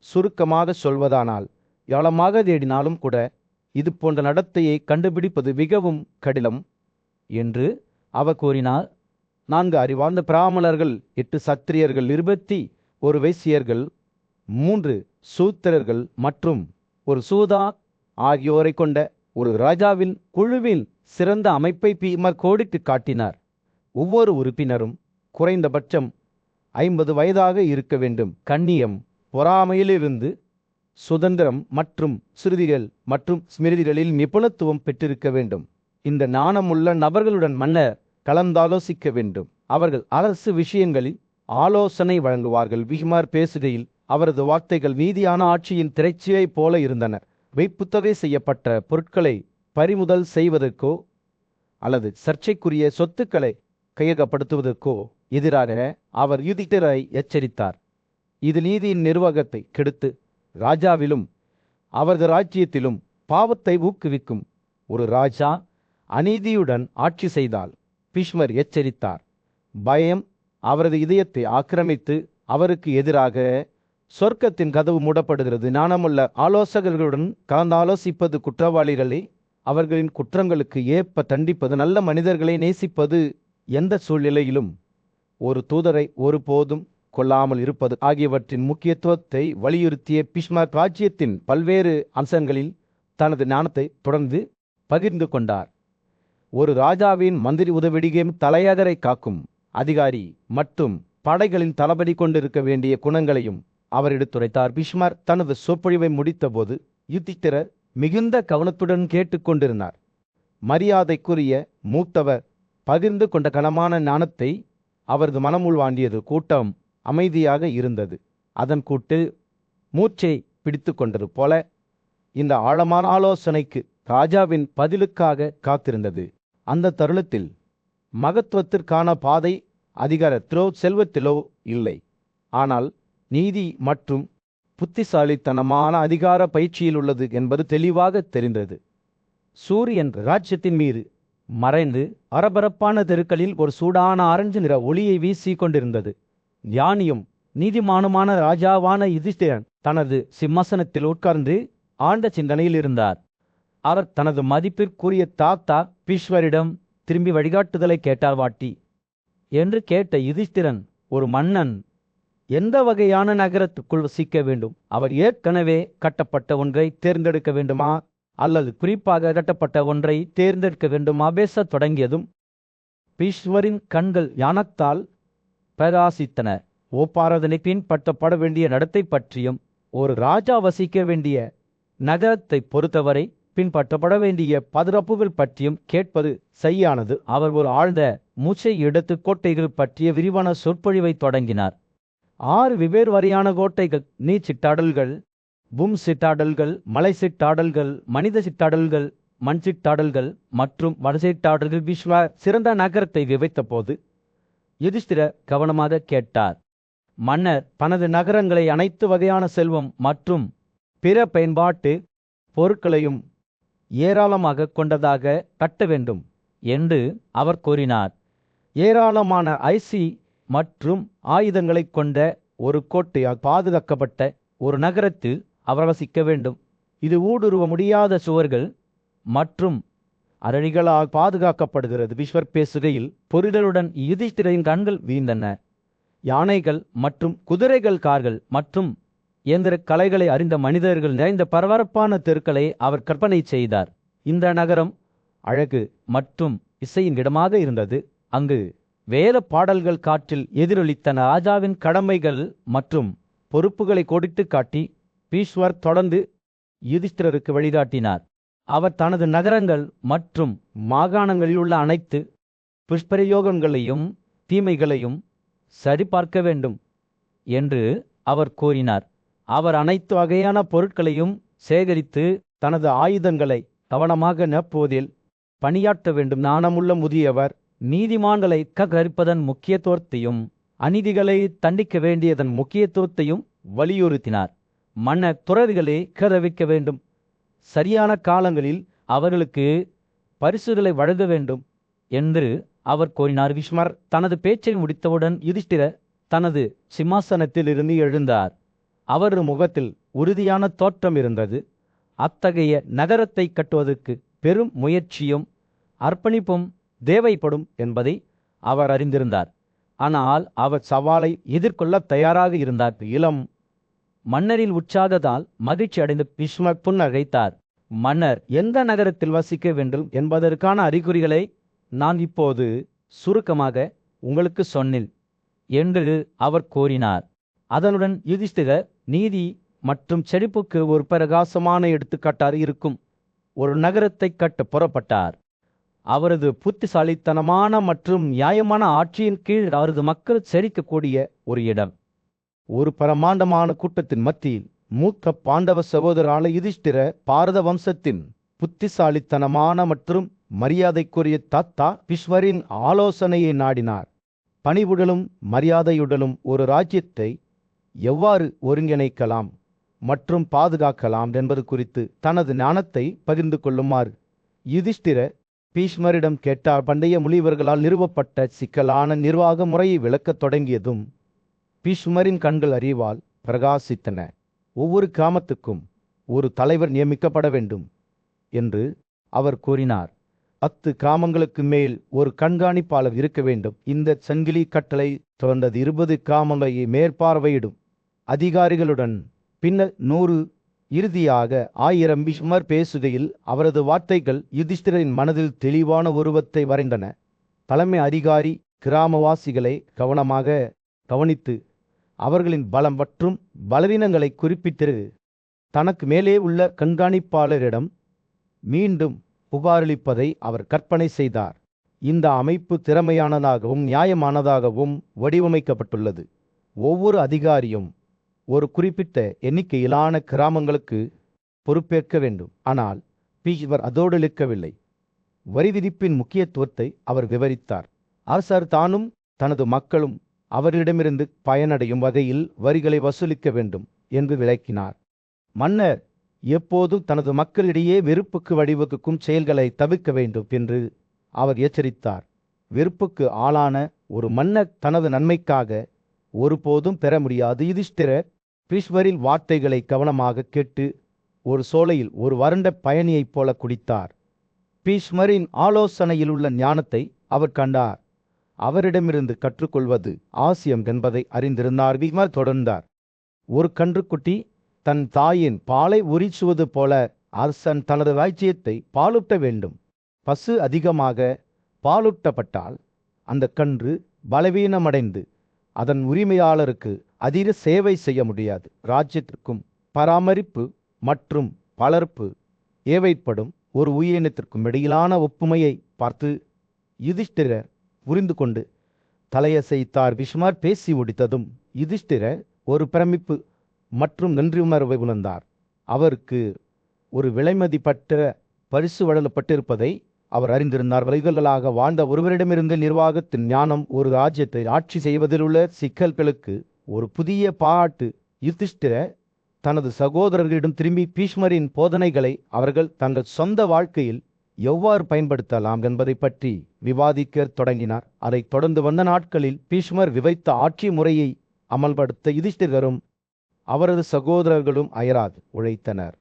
சுருக்கமாக சொல்வதானால், ஏளமாக தேடினாலும் கூட இது போன்ற நடத்தையை கண்டுபிடிப்பது மிகவும் கடினம் என்று அவர் கூறினார். 4 அறிவார்ந்த பிராமணர்கள், 8 சத்திரியர்கள், 21 வைசியர்கள், 3 சூத்திரர்கள் மற்றும் ஒரு சூதா ஆகியோரை கொண்ட ஒரு ராஜாவின் குழுவின் சிறந்த அமைப்பை பீஷ்மர் கோடிட்டு காட்டினார். ஒவ்வொரு உறுப்பினரும் குறைந்தபட்சம் 50 வயதாக இருக்க வேண்டும். கண்ணியம், பொறாமையிலிருந்து சுதந்திரம் மற்றும் சுருதிகள் மற்றும் ஸ்மிருதிகளில் நிபுணத்துவம் பெற்றிருக்க வேண்டும். இந்த ஞானமுள்ள நபர்களுடன் மன்னர் கலந்தாலோசிக்க வேண்டும். அவர்கள் அரசு விஷயங்களில் ஆலோசனை வழங்குவார்கள். பீஷ்மர் பேசுகையில் அவரது வார்த்தைகள் நீதியான ஆட்சியின் திரைச்சியைப் போல இருந்தன. வைப்புத்தொகை செய்யப்பட்ட பொருட்களை பறிமுதல் செய்வதற்கோ அல்லது சர்ச்சைக்குரிய சொத்துக்களை கையகப்படுத்துவதற்கோ எதிராக அவர் யுதிஷ்டிரரை எச்சரித்தார். இது நீதியின் நிர்வாகத்தை கெடுத்து ராஜாவிலும் அவரது ராஜ்யத்திலும் பாவத்தை ஊக்குவிக்கும். ஒரு ராஜா அநீதியுடன் ஆட்சி செய்தால், பீஷ்மர் எச்சரித்தார், பயம் அவரது இதயத்தை ஆக்கிரமித்து அவருக்கு எதிராக சொர்க்கத்தின் கதவு மூடப்படுகிறது. ஞானமுள்ள ஆலோசகர்களுடன் கலந்தாலோசிப்பது, குற்றவாளிகளை அவர்களின் குற்றங்களுக்கு ஏற்ப தண்டிப்பது, நல்ல மனிதர்களை நேசிப்பது, எந்த சூழ்நிலையிலும் ஒரு தூதரை ஒருபோதும் கொள்ளாமல் இருப்பது ஆகியவற்றின் முக்கியத்துவத்தை வலியுறுத்திய பீஷ்மர் ராஜ்யத்தின் பல்வேறு அம்சங்களில் தனது ஞானத்தை தொடர்ந்து பகிர்ந்து கொண்டார். ஒரு ராஜாவின் மந்திரி உதவிடியும் தலையகரை காக்கும் அதிகாரி மற்றும் படைகளின் தளபதி கொண்டிருக்க வேண்டிய குணங்களையும் அவர் எடுத்துரைத்தார். பீஷ்மர் தனது சொற்பொழிவை முடித்தபோது யுதிஷ்டிரர் மிகுந்த கவனத்துடன் கேட்டுக்கொண்டிருந்தார். மரியாதைக்குரிய மூத்தவர் பகிர்ந்து கொண்ட கனமான ஞானத்தை அவரது மனம் உள்வாண்டியது. கூட்டம் அமைதியாக இருந்தது. அதன் கூட்டு மூச்சை பிடித்து கொண்டது போல இந்த ஆழமான ஆலோசனைக்கு ராஜாவின் பதிலுக்காக காத்திருந்தது. அந்த தருணத்தில் மகத்துவத்திற்கான பாதை அதிகாரத்திலோ செல்வத்திலோ இல்லை, ஆனால் நீதி மற்றும் புத்திசாலித்தனமான அதிகார பயிற்சியில் உள்ளது என்பது தெளிவாக தெரிந்தது. சூரியன் ராஜ்யத்தின் மீது மறைந்து பரபரப்பான தெருக்களில் ஒரு சூடான ஆரஞ்சு நிற ஒளியை வீசி கொண்டிருந்தது. ஞானியும் நீதிமானுமான ராஜாவான யுதிஷ்டிரன் தனது சிம்மாசனத்தில் உட்கார்ந்து ஆழ்ந்த சிந்தனையில் இருந்தார். அவர் தனது மதிப்பிற்குரிய தாத்தா பீஷ்மரிடம் திரும்பி வழிகாட்டுதலை கேட்டார். வாட்டி என்று கேட்ட யுதிஷ்டிரன், ஒரு மன்னன் எந்த வகையான நகரத்துக்குள் வசிக்க வேண்டும்? அவர் ஏற்கனவே கட்டப்பட்ட ஒன்றை தேர்ந்தெடுக்க வேண்டுமா அல்லது குறிப்பாக கட்டப்பட்ட ஒன்றை தேர்ந்தெடுக்க வேண்டுமா? பேசத் தொடங்கியதும் பீஷ்மரின் கண்கள் ஞானத்தால் பிரகாசித்தன. ஓப்பாராதனை பின்பற்றப்பட வேண்டிய நடத்தை பற்றியும் ஒரு ராஜா வசிக்க வேண்டிய நகரத்தை பொறுத்தவரை பின்பற்றப்பட வேண்டிய பாதுகாப்புகள் பற்றியும் கேட்பது சரியானது. அவர் ஒரு ஆழ்ந்த மூச்சை எடுத்து கோட்டைகள் பற்றிய விரிவான சொற்பொழிவை தொடங்கினார். 6 வெவ்வேறு வகையான கோட்டைகள்: நீர் சிட்டாடல்கள், பூம் சிட்டாடல்கள், மலை சிட்டாடல்கள், மனித சிட்டாடல்கள், மண் சிட்டாடல்கள் மற்றும் வடசிட்டாடல்கள். பீஷ்மர் சிறந்த நகரத்தை விவைத்த போது யுதிஷ்டிரர் கவனமாக கேட்டார்.
மன்னர்
தனது நகரங்களை அனைத்து வகையான செல்வம் மற்றும் பிற பயன்பாட்டு பொருட்களையும் ஏராளமாக கொண்டதாக கட்ட வேண்டும்
என்று அவர் கூறினார்.
ஏராளமான ஐசி மற்றும் ஆயுதங்களைக் கொண்ட ஒரு கோட்டையால் பாதுகாக்கப்பட்ட ஒரு நகரத்தில் அவர் வசிக்க வேண்டும். இது ஊடுருவ முடியாத சுவர்கள் மற்றும் அரணிகளால் பாதுகாக்கப்படுகிறது. விஸ்வர் பேசுகையில்
புரிதலுடன் யுதிஷ்டிரரின் கண்கள் வீழ்ந்தன.
யானைகள் மற்றும் குதிரைகள், கார்கள் மற்றும் இயந்திர கலைகளை அறிந்த மனிதர்கள் நிறைந்த பரபரப்பான தெருக்களை அவர் கற்பனை செய்தார். இந்த நகரம் அழகு மற்றும் இசையின் இடமாக இருந்தது. அங்கு வேத பாடல்கள் காற்றில் எதிரொலித்தன. ராஜாவின் கடமைகள் மற்றும் பொறுப்புகளை கோடிட்டு காட்டி பீஷ்வர் தொடர்ந்து யுதிஷ்டிரருக்கு வழிகாட்டினார். அவர் தனது நகரங்கள் மற்றும் மாகாணங்களில் உள்ள அனைத்து புஷ்பரயோகங்களையும் தீமைகளையும் சரிபார்க்க வேண்டும் என்று அவர் கூறினார். அவர் அனைத்து வகையான பொருட்களையும் சேகரித்து தனது ஆயுதங்களை கவனமாக நிரப்புவதில் பணியாற்ற வேண்டும். நாணமுள்ள முதியவர் நீதிமான்களை கரிப்பதன் முக்கியத்துவத்தையும் அநீதிகளை தண்டிக்க வேண்டியதன் முக்கியத்துவத்தையும் வலியுறுத்தினார். மன்னர் துறவிகளை கதவிக்க வேண்டும். சரியான காலங்களில் அவர்களுக்கு பரிசுகளை வழங்க வேண்டும் என்று அவர் கூறினார். விஸ்வர் தனது பேச்சை முடித்தவுடன் யுதிஷ்டிரர் தனது சிம்மாசனத்தில் இருந்து எழுந்தார். அவர் முகத்தில் உறுதியான தோற்றம் இருந்தது. அத்தகைய நகரத்தை கட்டுவதற்கு பெரும் முயற்சியும் அர்ப்பணிப்பும் தேவைப்படும் என்பதை அவர் அறிந்திருந்தார். ஆனால் அவர் சவாலை எதிர்கொள்ள தயாராக இருந்தார். இளம் மன்னரின் உற்சாகத்தால் மகிழ்ச்சி அடைந்த விஸ்வர் புன்னகைத்தார். மன்னர் எந்த நகரத்தில் வசிக்க வேண்டும் என்பதற்கான அறிகுறிகளை நான் இப்போது சுருக்கமாக உங்களுக்கு சொன்னேன் என்று அவர் கூறினார். அதனுடன் யுதிஷ்டிரர் நீதி மற்றும் செழிப்புக்கு ஒரு பிரகாசமான எடுத்துக்காட்டாக இருக்கும் ஒரு நகரத்தை கட்ட புறப்பட்டார். அவரது புத்திசாலித்தனமான மற்றும் நியாயமான ஆட்சியின் கீழ் அவரது மக்கள் செழிக்கக்கூடிய ஒரு இடம். ஒரு பிரமாண்டமான கூட்டத்தின் மத்தியில் மூத்த பாண்டவ சகோதரான யுதிஷ்டிர பாரத வம்சத்தின் புத்திசாலித்தனமான மற்றும் மரியாதைக்குரிய தாத்தா பீஷ்மரின் ஆலோசனையை நாடினார். பணிவுடலும் மரியாதையுடனும் ஒரு ராஜ்யத்தை எவ்வாறு ஒருங்கிணைக்கலாம் மற்றும் பாதுகாக்கலாம் என்பது குறித்து தனது ஞானத்தை பகிர்ந்து கொள்ளுமாறு யுதிஷ்டிர பீஷ்மரிடம் கேட்டார். பண்டைய முனிவர்களால் நிறுவப்பட்ட சிக்கலான நிர்வாக முறையை விளக்கத் தொடங்கியதும் பீஷ்மரின் கண்கள் அறிவால் பிரகாசித்தன. ஒவ்வொரு கிராமத்துக்கும் ஒரு தலைவர் நியமிக்கப்பட வேண்டும் என்று அவர் கூறினார். 10 கிராமங்களுக்கு மேல் ஒரு கண்காணிப்பாளர் இருக்க வேண்டும். இந்த சங்கிலி கட்டளை தொடர்ந்தது. 20 கிராமங்களை மேற்பார்வையிடும் அதிகாரிகளுடன் பின்னர் 100, இறுதியாக 1000. பீஷ்மர் பேசுகையில் அவரது வார்த்தைகள் யுதிஷ்டிரரின் மனதில் தெளிவான உருவத்தை வரைந்தன. தலைமை அதிகாரி கிராமவாசிகளை கவனமாக கவனித்து அவர்களின் பலம் மற்றும் பலவீனங்களை குறிப்பிட்டு தனக்கு மேலே உள்ள கண்காணிப்பாளரிடம் மீண்டும் புகாரளிப்பதை அவர் கற்பனை செய்தார். இந்த அமைப்பு திறமையானதாகவும் நியாயமானதாகவும் வடிவமைக்கப்பட்டுள்ளது. ஒவ்வொரு அதிகாரியும் ஒரு குறிப்பிட்ட எண்ணிக்கையிலான கிராமங்களுக்கு பொறுப்பேற்க வேண்டும். ஆனால் பீஷ்மர் அதோடு நிற்கவில்லை. வரி விதிப்பின் முக்கியத்துவத்தை அவர் விவரித்தார். அரசர் தானும் தனது மக்களும் அவரிடமிருந்து பயனடையும் வகையில் வரிகளை வசூலிக்க வேண்டும் என்று விளக்கினார். மன்னர் எப்போதும் தனது மக்களிடையே வெறுப்புக்கு வழிவகுக்கும் செயல்களை தவிர்க்க வேண்டும் என்று அவர் எச்சரித்தார். வெறுப்புக்கு ஆளான ஒரு மன்னர் தனது நன்மைக்காக ஒருபோதும் பெற முடியாது. யுதிஷ்டிரர் பீஷ்மரின் வார்த்தைகளை கவனமாக கேட்டு ஒரு சோலையில் ஒரு வறண்ட பயணியைப் போல குடித்தார். பீஷ்மரின் ஆலோசனையில் உள்ள ஞானத்தை அவர் கண்டார். அவரிடமிருந்து கற்றுக்கொள்வது அவசியம் என்பதை அறிந்திருந்தார். பீஷ்மர் தொடர்ந்தார். ஒரு கன்றுக்குட்டி தன் தாயின் பாலை உரிச்சுவது போல அரசன் தனது ராஜ்யத்தை பாலூட்ட வேண்டும். பசு அதிகமாக பாலூட்டப்பட்டால் அந்த கன்று பலவீனமடைந்து அதன் உரிமையாளருக்கு அதிக சேவை செய்ய முடியாது. ராஜ்யத்திற்கும் பராமரிப்பு மற்றும் வளர்ப்பு ஏவைப்படும் ஒரு உயிரினத்திற்கும் இடையிலான ஒப்புமையை பார்த்து யுதிஷ்டிரர் புரிந்து கொண்டு தலையசைத்தார். பீஷ்மர் பேசி முடித்ததும் யுதிஷ்டிரர் ஒரு பிரமிப்பு மற்றும் நன்றியுணர்வை உணர்ந்தார். அவருக்கு ஒரு விலைமதிப்பற்ற பரிசு வழங்கப்பட்டிருப்பதை அவர் அறிந்திருந்தார். வலைகளாக வாழ்ந்த ஒருவரிடமிருந்து நிர்வாகத்தின் ஞானம் ஒரு ராஜ்யத்தை ஆட்சி செய்வதில் உள்ள சிக்கல்களுக்கு
ஒரு புதிய பாராட்டு. யுதிஷ்டிர தனது சகோதரர்களிடம் திரும்பி பீஷ்மரின் போதனைகளை அவர்கள் தங்கள் சொந்த வாழ்க்கையில் எவ்வாறு பயன்படுத்தலாம் என்பதை பற்றி விவாதிக்கத் தொடங்கினார். அதைத் தொடர்ந்து வந்த நாட்களில் பீஷ்மர் விவைத்த ஆட்சி முறையை அமல்படுத்த யுதிஷ்டிரரும் அவரது சகோதரர்களும் அயராது உழைத்தனர்.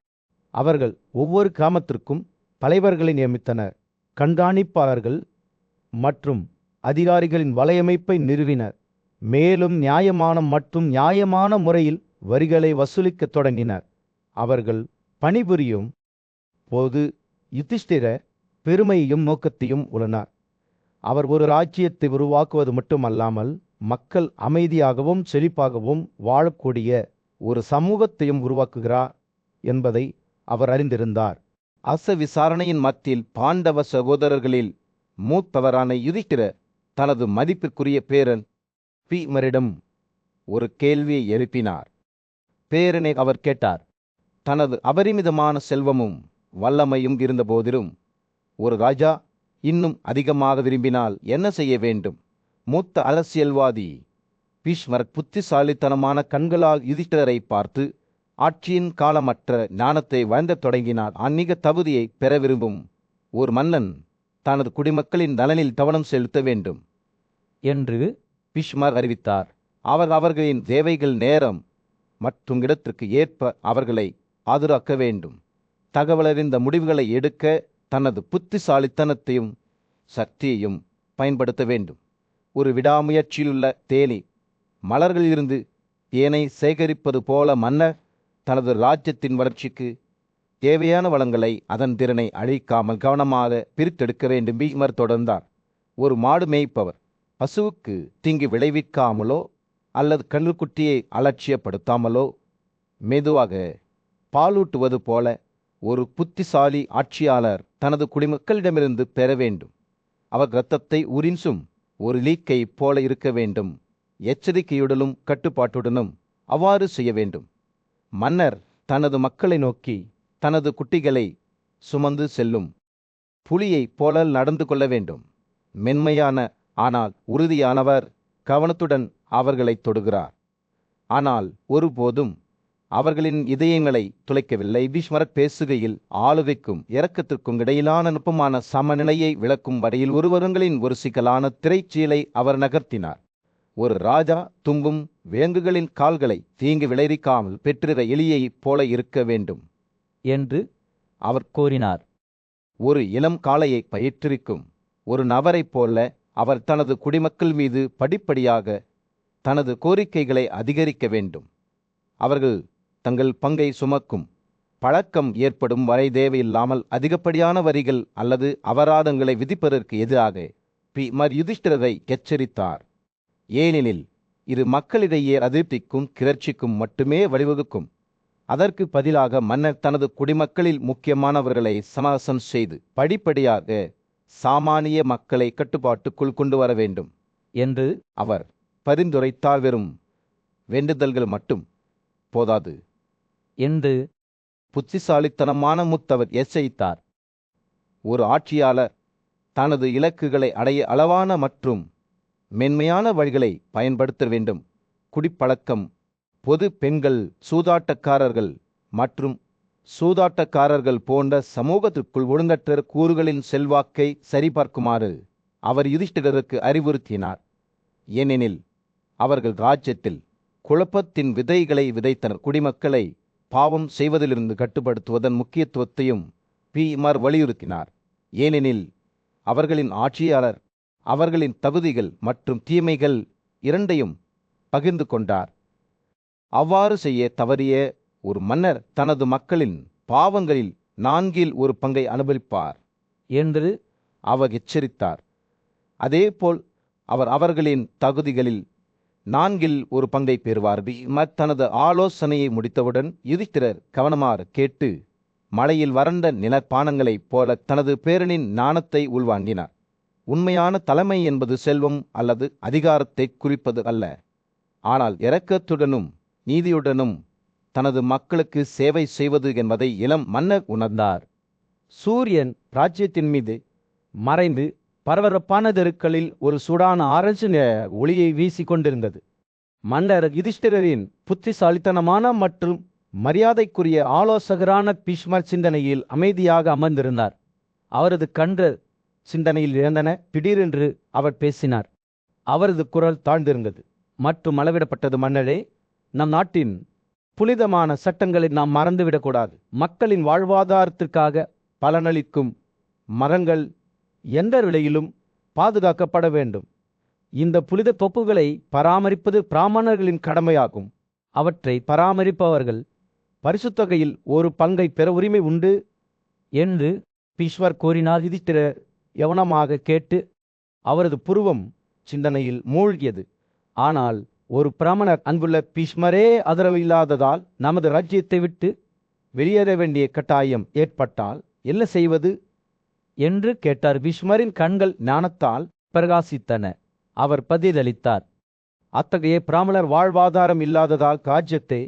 அவர்கள் ஒவ்வொரு கிராமத்திற்கும் தலைவர்களை நியமித்தனர். கண்காணிப்பாளர்கள் மற்றும் அதிகாரிகளின் வலையமைப்பை நிறுவினர். மேலும் நியாயமான முறையில் வரிகளை வசூலிக்கத் தொடங்கினர். அவர்கள் பணிபுரியும் போது யுதிஷ்டிர பெருமையையும் நோக்கத்தையும் உணர்ந்தார். அவர் ஒரு ராஜ்யத்தை உருவாக்குவது மட்டுமல்லாமல் மக்கள் அமைதியாகவும் செழிப்பாகவும் வாழக்கூடிய ஒரு சமூகத்தையும் உருவாக்குகிறார் என்பதை அவர் அறிந்திருந்தார்.
அச விசாரணையின் மத்தியில் பாண்டவ சகோதரர்களில் மூத்தவரான யுதிஷ்டிர தனது மதிப்பிற்குரிய பேரன் பீஷ்மரிடம் ஒரு கேள்வியை எழுப்பினார். பேரனை அவர் கேட்டார். தனது அபரிமிதமான செல்வமும் வல்லமையும் இருந்தபோதிலும் ஒரு ராஜா இன்னும் அதிகமாக விரும்பினால் என்ன செய்ய வேண்டும்? மூத்த அரசியல்வாதி பீஷ்மர் புத்திசாலித்தனமான கண்களால் யுதிஷ்டிரரை பார்த்து, ஆட்சியின் காலமற்ற ஞானத்தை வழங்கத் தொடங்கினார். ஆன்மீக தகுதியை பெற விரும்பும் ஒரு மன்னன் தனது குடிமக்களின் நலனில் கவனம் செலுத்த வேண்டும்
என்று
பீஷ்மர் அறிவித்தார். அவர்களின் தேவைகள் நேரம் மற்றும் இடத்திற்கு ஏற்ப அவர்களை ஆதரவாக்க வேண்டும். தகவலறிந்த முடிவுகளை எடுக்க தனது புத்திசாலித்தனத்தையும் சக்தியையும் பயன்படுத்த வேண்டும். ஒரு விடாமுயற்சியிலுள்ள தேனி மலர்களிலிருந்து தேனை சேகரிப்பது போல மன்னர் தனது ராஜ்யத்தின் வளர்ச்சிக்கு தேவையான வளங்களை அதன் திறனை அழிக்காமல் கவனமாக பிரித்தெடுக்க வேண்டும். பீஷ்மர் தொடர்ந்தார். ஒரு மாடு மேய்ப்பவர் பசுவுக்கு தீங்கு விளைவிக்காமலோ அல்லது கன்றுக்குட்டியை அலட்சியப்படுத்தாமலோ மெதுவாக பாலூட்டுவது போல ஒரு புத்திசாலி ஆட்சியாளர் தனது குடிமக்களிடமிருந்து பெற வேண்டும். அவர் இரத்தத்தை உறிஞ்சும் ஒரு லீக்கை போல இருக்க வேண்டும். எச்சரிக்கையுடனும் கட்டுப்பாட்டுடனும் அவ்வாறு செய்ய வேண்டும். மன்னர் தனது மக்களை நோக்கி தனது குட்டிகளை சுமந்து செல்லும் புலியைப் போல நடந்து கொள்ள வேண்டும். மென்மையான ஆனால் உறுதியானவர் கவனத்துடன் அவர்களை தொடுகிறார். ஆனால் ஒருபோதும் அவர்களின் இதயங்களை துளைக்கவில்லை. பீஷ்மர் பேசுகையில் ஆளுகைக்கும் இரக்கத்திற்கும் இடையிலான நுட்பமான சமநிலையை விளக்கும் வரையில் ஒருவருங்களின் ஒரு சிக்கலான திரைச்சீலை அவர் நகர்த்தினார். ஒரு ராஜா தும்பும் வேங்குகளின் கால்களை தீங்கு விளைவிக்காமல் பெற்றிருந்த எலியைப் போல இருக்க வேண்டும்
என்று அவர் கூறினார்.
ஒரு இளம் காளையை பயிற்றுவிக்கும் ஒரு நபரைப் போல அவர் தனது குடிமக்கள் மீது படிப்படியாக தனது கோரிக்கைகளை அதிகரிக்க வேண்டும். அவர்கள் தங்கள் பங்கை சுமக்கும் பழக்கம் ஏற்படும் வரை தேவையில்லாமல் அதிகப்படியான வரிகள் அல்லது அபராதங்களை விதிப்பதற்கு எதிராக பீஷ்மர் யுதிஷ்டிரரை எச்சரித்தார். ஏனெனில் இது மக்களிடையே அதிருப்திக்கும் கிளர்ச்சிக்கும் மட்டுமே வழிவகுக்கும். அதற்கு பதிலாக மன்னர் தனது குடிமக்களில் முக்கியமானவர்களை சமரசம் செய்து படிப்படியாக சாமானிய மக்களை கட்டுப்பாட்டுக்குள் கொண்டு வர வேண்டும்
என்று
அவர் பரிந்துரைத்தார். வெறும் வேண்டுதல்கள் மட்டும் போதாது
என்று
புத்திசாலித்தனமான மூத்தவர் எச்சரித்தார். ஒரு ஆட்சியாளர் தனது இலக்குகளை அடைய அளவான மற்றும் மென்மையான வழிகளை பயன்படுத்த வேண்டும். குடிப்பழக்கம், பொது பெண்கள், சூதாட்டக்காரர்கள் மற்றும் சூதாட்டக்காரர்கள் போன்ற சமூகத்திற்குள் ஒழுங்கற்ற கூறுகளின் செல்வாக்கை சரிபார்க்குமாறு அவர் யுதிஷ்டிரருக்கு அறிவுறுத்தினார். ஏனெனில் அவர்கள் ராஜ்யத்தில் குழப்பத்தின் விதைகளை விதைத்தனர். குடிமக்களை பாவம் செய்வதிலிருந்து கட்டுப்படுத்துவதன் முக்கியத்துவத்தையும் பீஷ்மர் வலியுறுத்தினார். ஏனெனில் அவர்களின் ஆட்சியாளர் அவர்களின் தகுதிகள் மற்றும் தீமைகள் இரண்டையும் பகிர்ந்து கொண்டார். அவ்வாறு செய்ய தவறிய ஒரு மன்னர் தனது மக்களின் பாவங்களில் 1/4 அனுபவிப்பார்
என்று
அவர் எச்சரித்தார். அதேபோல் அவர் அவர்களின் தகுதிகளில் 4/1 பெறுவார். பீஷ்மர் தனது ஆலோசனையை முடித்தவுடன் யுதிஷ்டிரர் கவனமாக கேட்டு மலையில் வறண்ட நிலப்பானங்களைப் போல தனது பேரனின் ஞானத்தை உள்வாங்கினார். உண்மையான தலைமை என்பது செல்வம் அல்லது அதிகாரத்தை குறிப்பது அல்ல, ஆனால் இரக்கத்துடனும் நீதியுடனும் தனது மக்களுக்கு சேவை செய்வது என்பதை இளம் மன்னர் உணர்ந்தார்.
சூரியன் ராஜ்யத்தின் மீது மறைந்து பரபரப்பான தெருக்களில் ஒரு சூடான ஆரஞ்சு நிற ஒளியை வீசிக் கொண்டிருந்தது. மன்னர் யுதிஷ்டிரரின் புத்திசாலித்தனமான மற்றும் மரியாதைக்குரிய ஆலோசகரான பீஷ்மர் சிந்தனையில் அமைதியாக அமர்ந்திருந்தார். அவரது கண்கள் சிந்தனையில் இழந்தன. திடீரென்று அவர் பேசினார். அவரது குரல் தாழ்ந்திருந்தது மற்றும் அளவிடப்பட்டது. மன்னரே, நம் நாட்டின் புனிதமான சட்டங்களை நாம் மறந்துவிடக்கூடாது. மக்களின் வாழ்வாதாரத்திற்காக பலனளிக்கும் மரங்கள் எந்த விலையிலும் பாதுகாக்கப்பட வேண்டும். இந்த புனித தொப்புகளை பராமரிப்பது பிராமணர்களின் கடமையாகும். அவற்றை பராமரிப்பவர்கள் பரிசுத்தொகையில் ஒரு பங்கை பெற உரிமை உண்டு என்று பீஷ்மர் கூறினார். யுதிஷ்டிரர் கவனமாக கேட்டு அவரது புருவம் சிந்தனையில் மூழ்கியது. ஆனால் ஒரு பிராமணர் அன்புள்ள பீஷ்மரே ஆதரவு இல்லாததால் நமது ராஜ்யத்தை விட்டு வெளியேற வேண்டிய கட்டாயம் ஏற்பட்டால் என்ன செய்வது என்று கேட்டார். பீஷ்மரின் கண்கள் ஞானத்தால் பிரகாசித்தன. அவர் பதிலளித்தார், அத்தகைய பிராமணர் வாழ்வாதாரம் இல்லாததால் ராஜ்யத்தை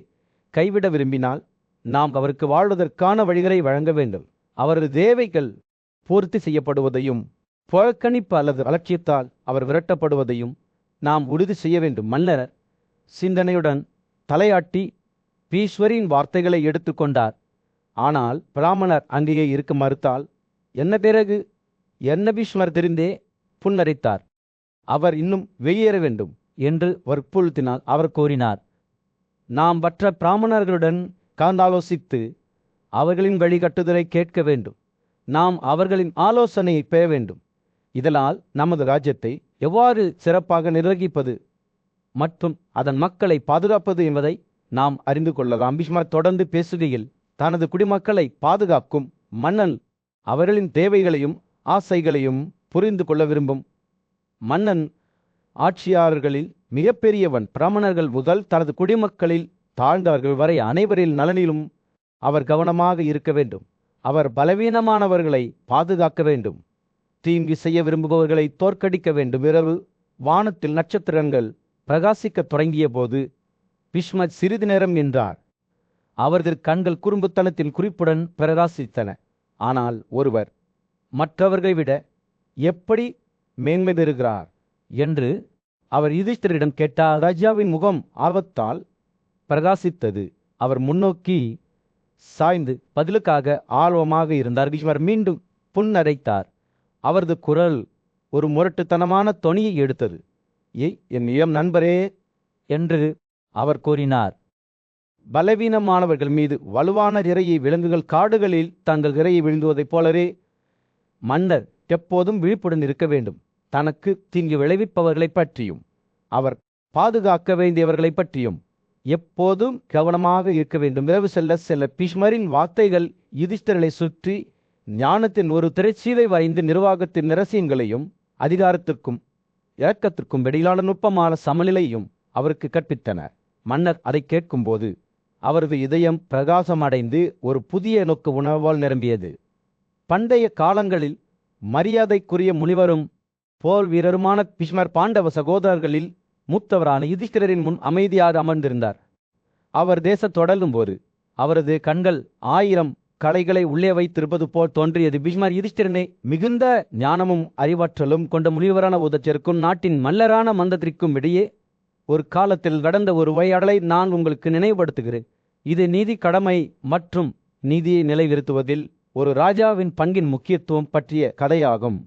கைவிட விரும்பினால் நாம் அவருக்கு வாழ்வதற்கான வழிகளை வழங்க வேண்டும். அவரது தேவைகள் பூர்த்தி செய்யப்படுவதையும் புறக்கணிப்பு அல்லது அலட்சியத்தால் அவர் விரட்டப்படுவதையும் நாம் உறுதி செய்ய வேண்டும். மன்னர் சிந்தனையுடன் தலையாட்டி பீஷ்மரின் வார்த்தைகளை எடுத்துக்கொண்டார். ஆனால் பிராமணர் அங்கேயே இருக்க மறுத்தால் என்ன பிறகு என்ன? பீஷ்மர் தெரிந்தே புன்னரைத்தார். அவர் இன்னும் வெளியேற வேண்டும் என்று வற்புறுத்தினால் அவர் கூறினார், நாம் மற்ற பிராமணர்களுடன் கலந்தாலோசித்து அவர்களின் வழிகட்டுதலை கேட்க வேண்டும். நாம் அவர்களின் ஆலோசனையை பெற வேண்டும். இதனால் நமது ராஜ்யத்தை எவ்வாறு சிறப்பாக நிர்வகிப்பது மற்றும் அதன் மக்களை பாதுகாப்பது என்பதை நாம் அறிந்து கொள்ளலாம். பீஷ்மர் தொடர்ந்து பேசுகையில், தனது குடிமக்களை பாதுகாக்கும் மன்னன் அவர்களின் தேவைகளையும் ஆசைகளையும் புரிந்து கொள்ள விரும்பும் மன்னன் ஆட்சியாளர்களில் மிகப்பெரியவன். பிராமணர்கள் முதல் தனது குடிமக்களில் தாழ்ந்தவர்கள் வரை அனைவரின் நலனிலும் அவர் கவனமாக இருக்க வேண்டும். அவர் பலவீனமானவர்களை பாதுகாக்க வேண்டும். தீங்கு செய்ய விரும்புபவர்களை தோற்கடிக்க வேண்டும். இரவு வானத்தில் நட்சத்திரங்கள் பிரகாசிக்கத் தொடங்கிய போது பீஷ்மர் சிறிது நேரம் நின்றார். அவரது கண்கள் குறும்புத்தனத்தின் குறிப்புடன் பிரகாசித்தன. ஆனால் ஒருவர் மற்றவர்களை விட எப்படி மேன்மை பெறுகிறார் என்று அவர் யுதிஷ்டிரரிடம் கேட்டார். ராஜாவின் முகம் ஆர்வத்தால் பிரகாசித்தது. அவர் முன்னோக்கி சாய்ந்து பதிலுக்காக ஆர்வமாக இருந்தார். பீஷ்மர் மீண்டும் புன்னரைத்தார். அவரது குரல் ஒரு முரட்டுத்தனமான தொனியை எடுத்தது. என் இளம் நண்பரே என்று அவர் கூறினார், பலவீனமானவர்கள் மீது வலுவான இரையை விலங்குகள் காடுகளில் தங்கள் இரையை விழுந்துவதைப் போலவே மன்னர் எப்போதும் விழிப்புடன் இருக்க வேண்டும். தனக்கு தீங்கு விளைவிப்பவர்களைப் பற்றியும் அவர் பாதுகாக்க வேண்டியவர்களைப் பற்றியும் எப்போதும் கவனமாக இருக்க வேண்டும். இரவு செல்ல செல்ல பீஷ்மரின் வார்த்தைகள் யுதிஷ்டிரரை சுற்றி ஞானத்தின் ஒரு திரைச்சீலை வரைந்து நிர்வாகத்தின் ரகசியங்களையும் அதிகாரத்திற்கும் இரக்கத்திற்கும் இடையிலான நுட்பமான சமநிலையும் அவருக்கு கற்பித்தன. மன்னர் அதை கேட்கும்போது அவரது இதயம் பிரகாசமடைந்து ஒரு புதிய நோக்கு உணர்வால் நிரம்பியது. பண்டைய காலங்களில் மரியாதைக்குரிய முனிவரும் போர் வீரருமான பீஷ்மர் பாண்டவ சகோதரர்களில் மூத்தவரான யுதிஷ்டிரரின் முன் அமைதியாக அமர்ந்திருந்தார். அவர் தேசத் தொடரும் போது அவரது கண்கள் 1000 கலைகளை உள்ளே வைத்திருப்பது போல் தோன்றியது. பீஷ்மர் யுதிஷ்டிரனை மிகுந்த ஞானமும் அறிவாற்றலும் கொண்ட முனிவரான உதச்சருக்கும் நாட்டின் மல்லரான மந்தத்திற்கும் இடையே ஒரு காலத்தில் நடந்த ஒரு உரையாடலை நான் உங்களுக்கு நினைவுபடுத்துகிறேன். இது நீதி, கடமை மற்றும் நீதியை நிலைநிறுத்துவதில் ஒரு ராஜாவின் பங்கின் முக்கியத்துவம் பற்றிய கதையாகும்.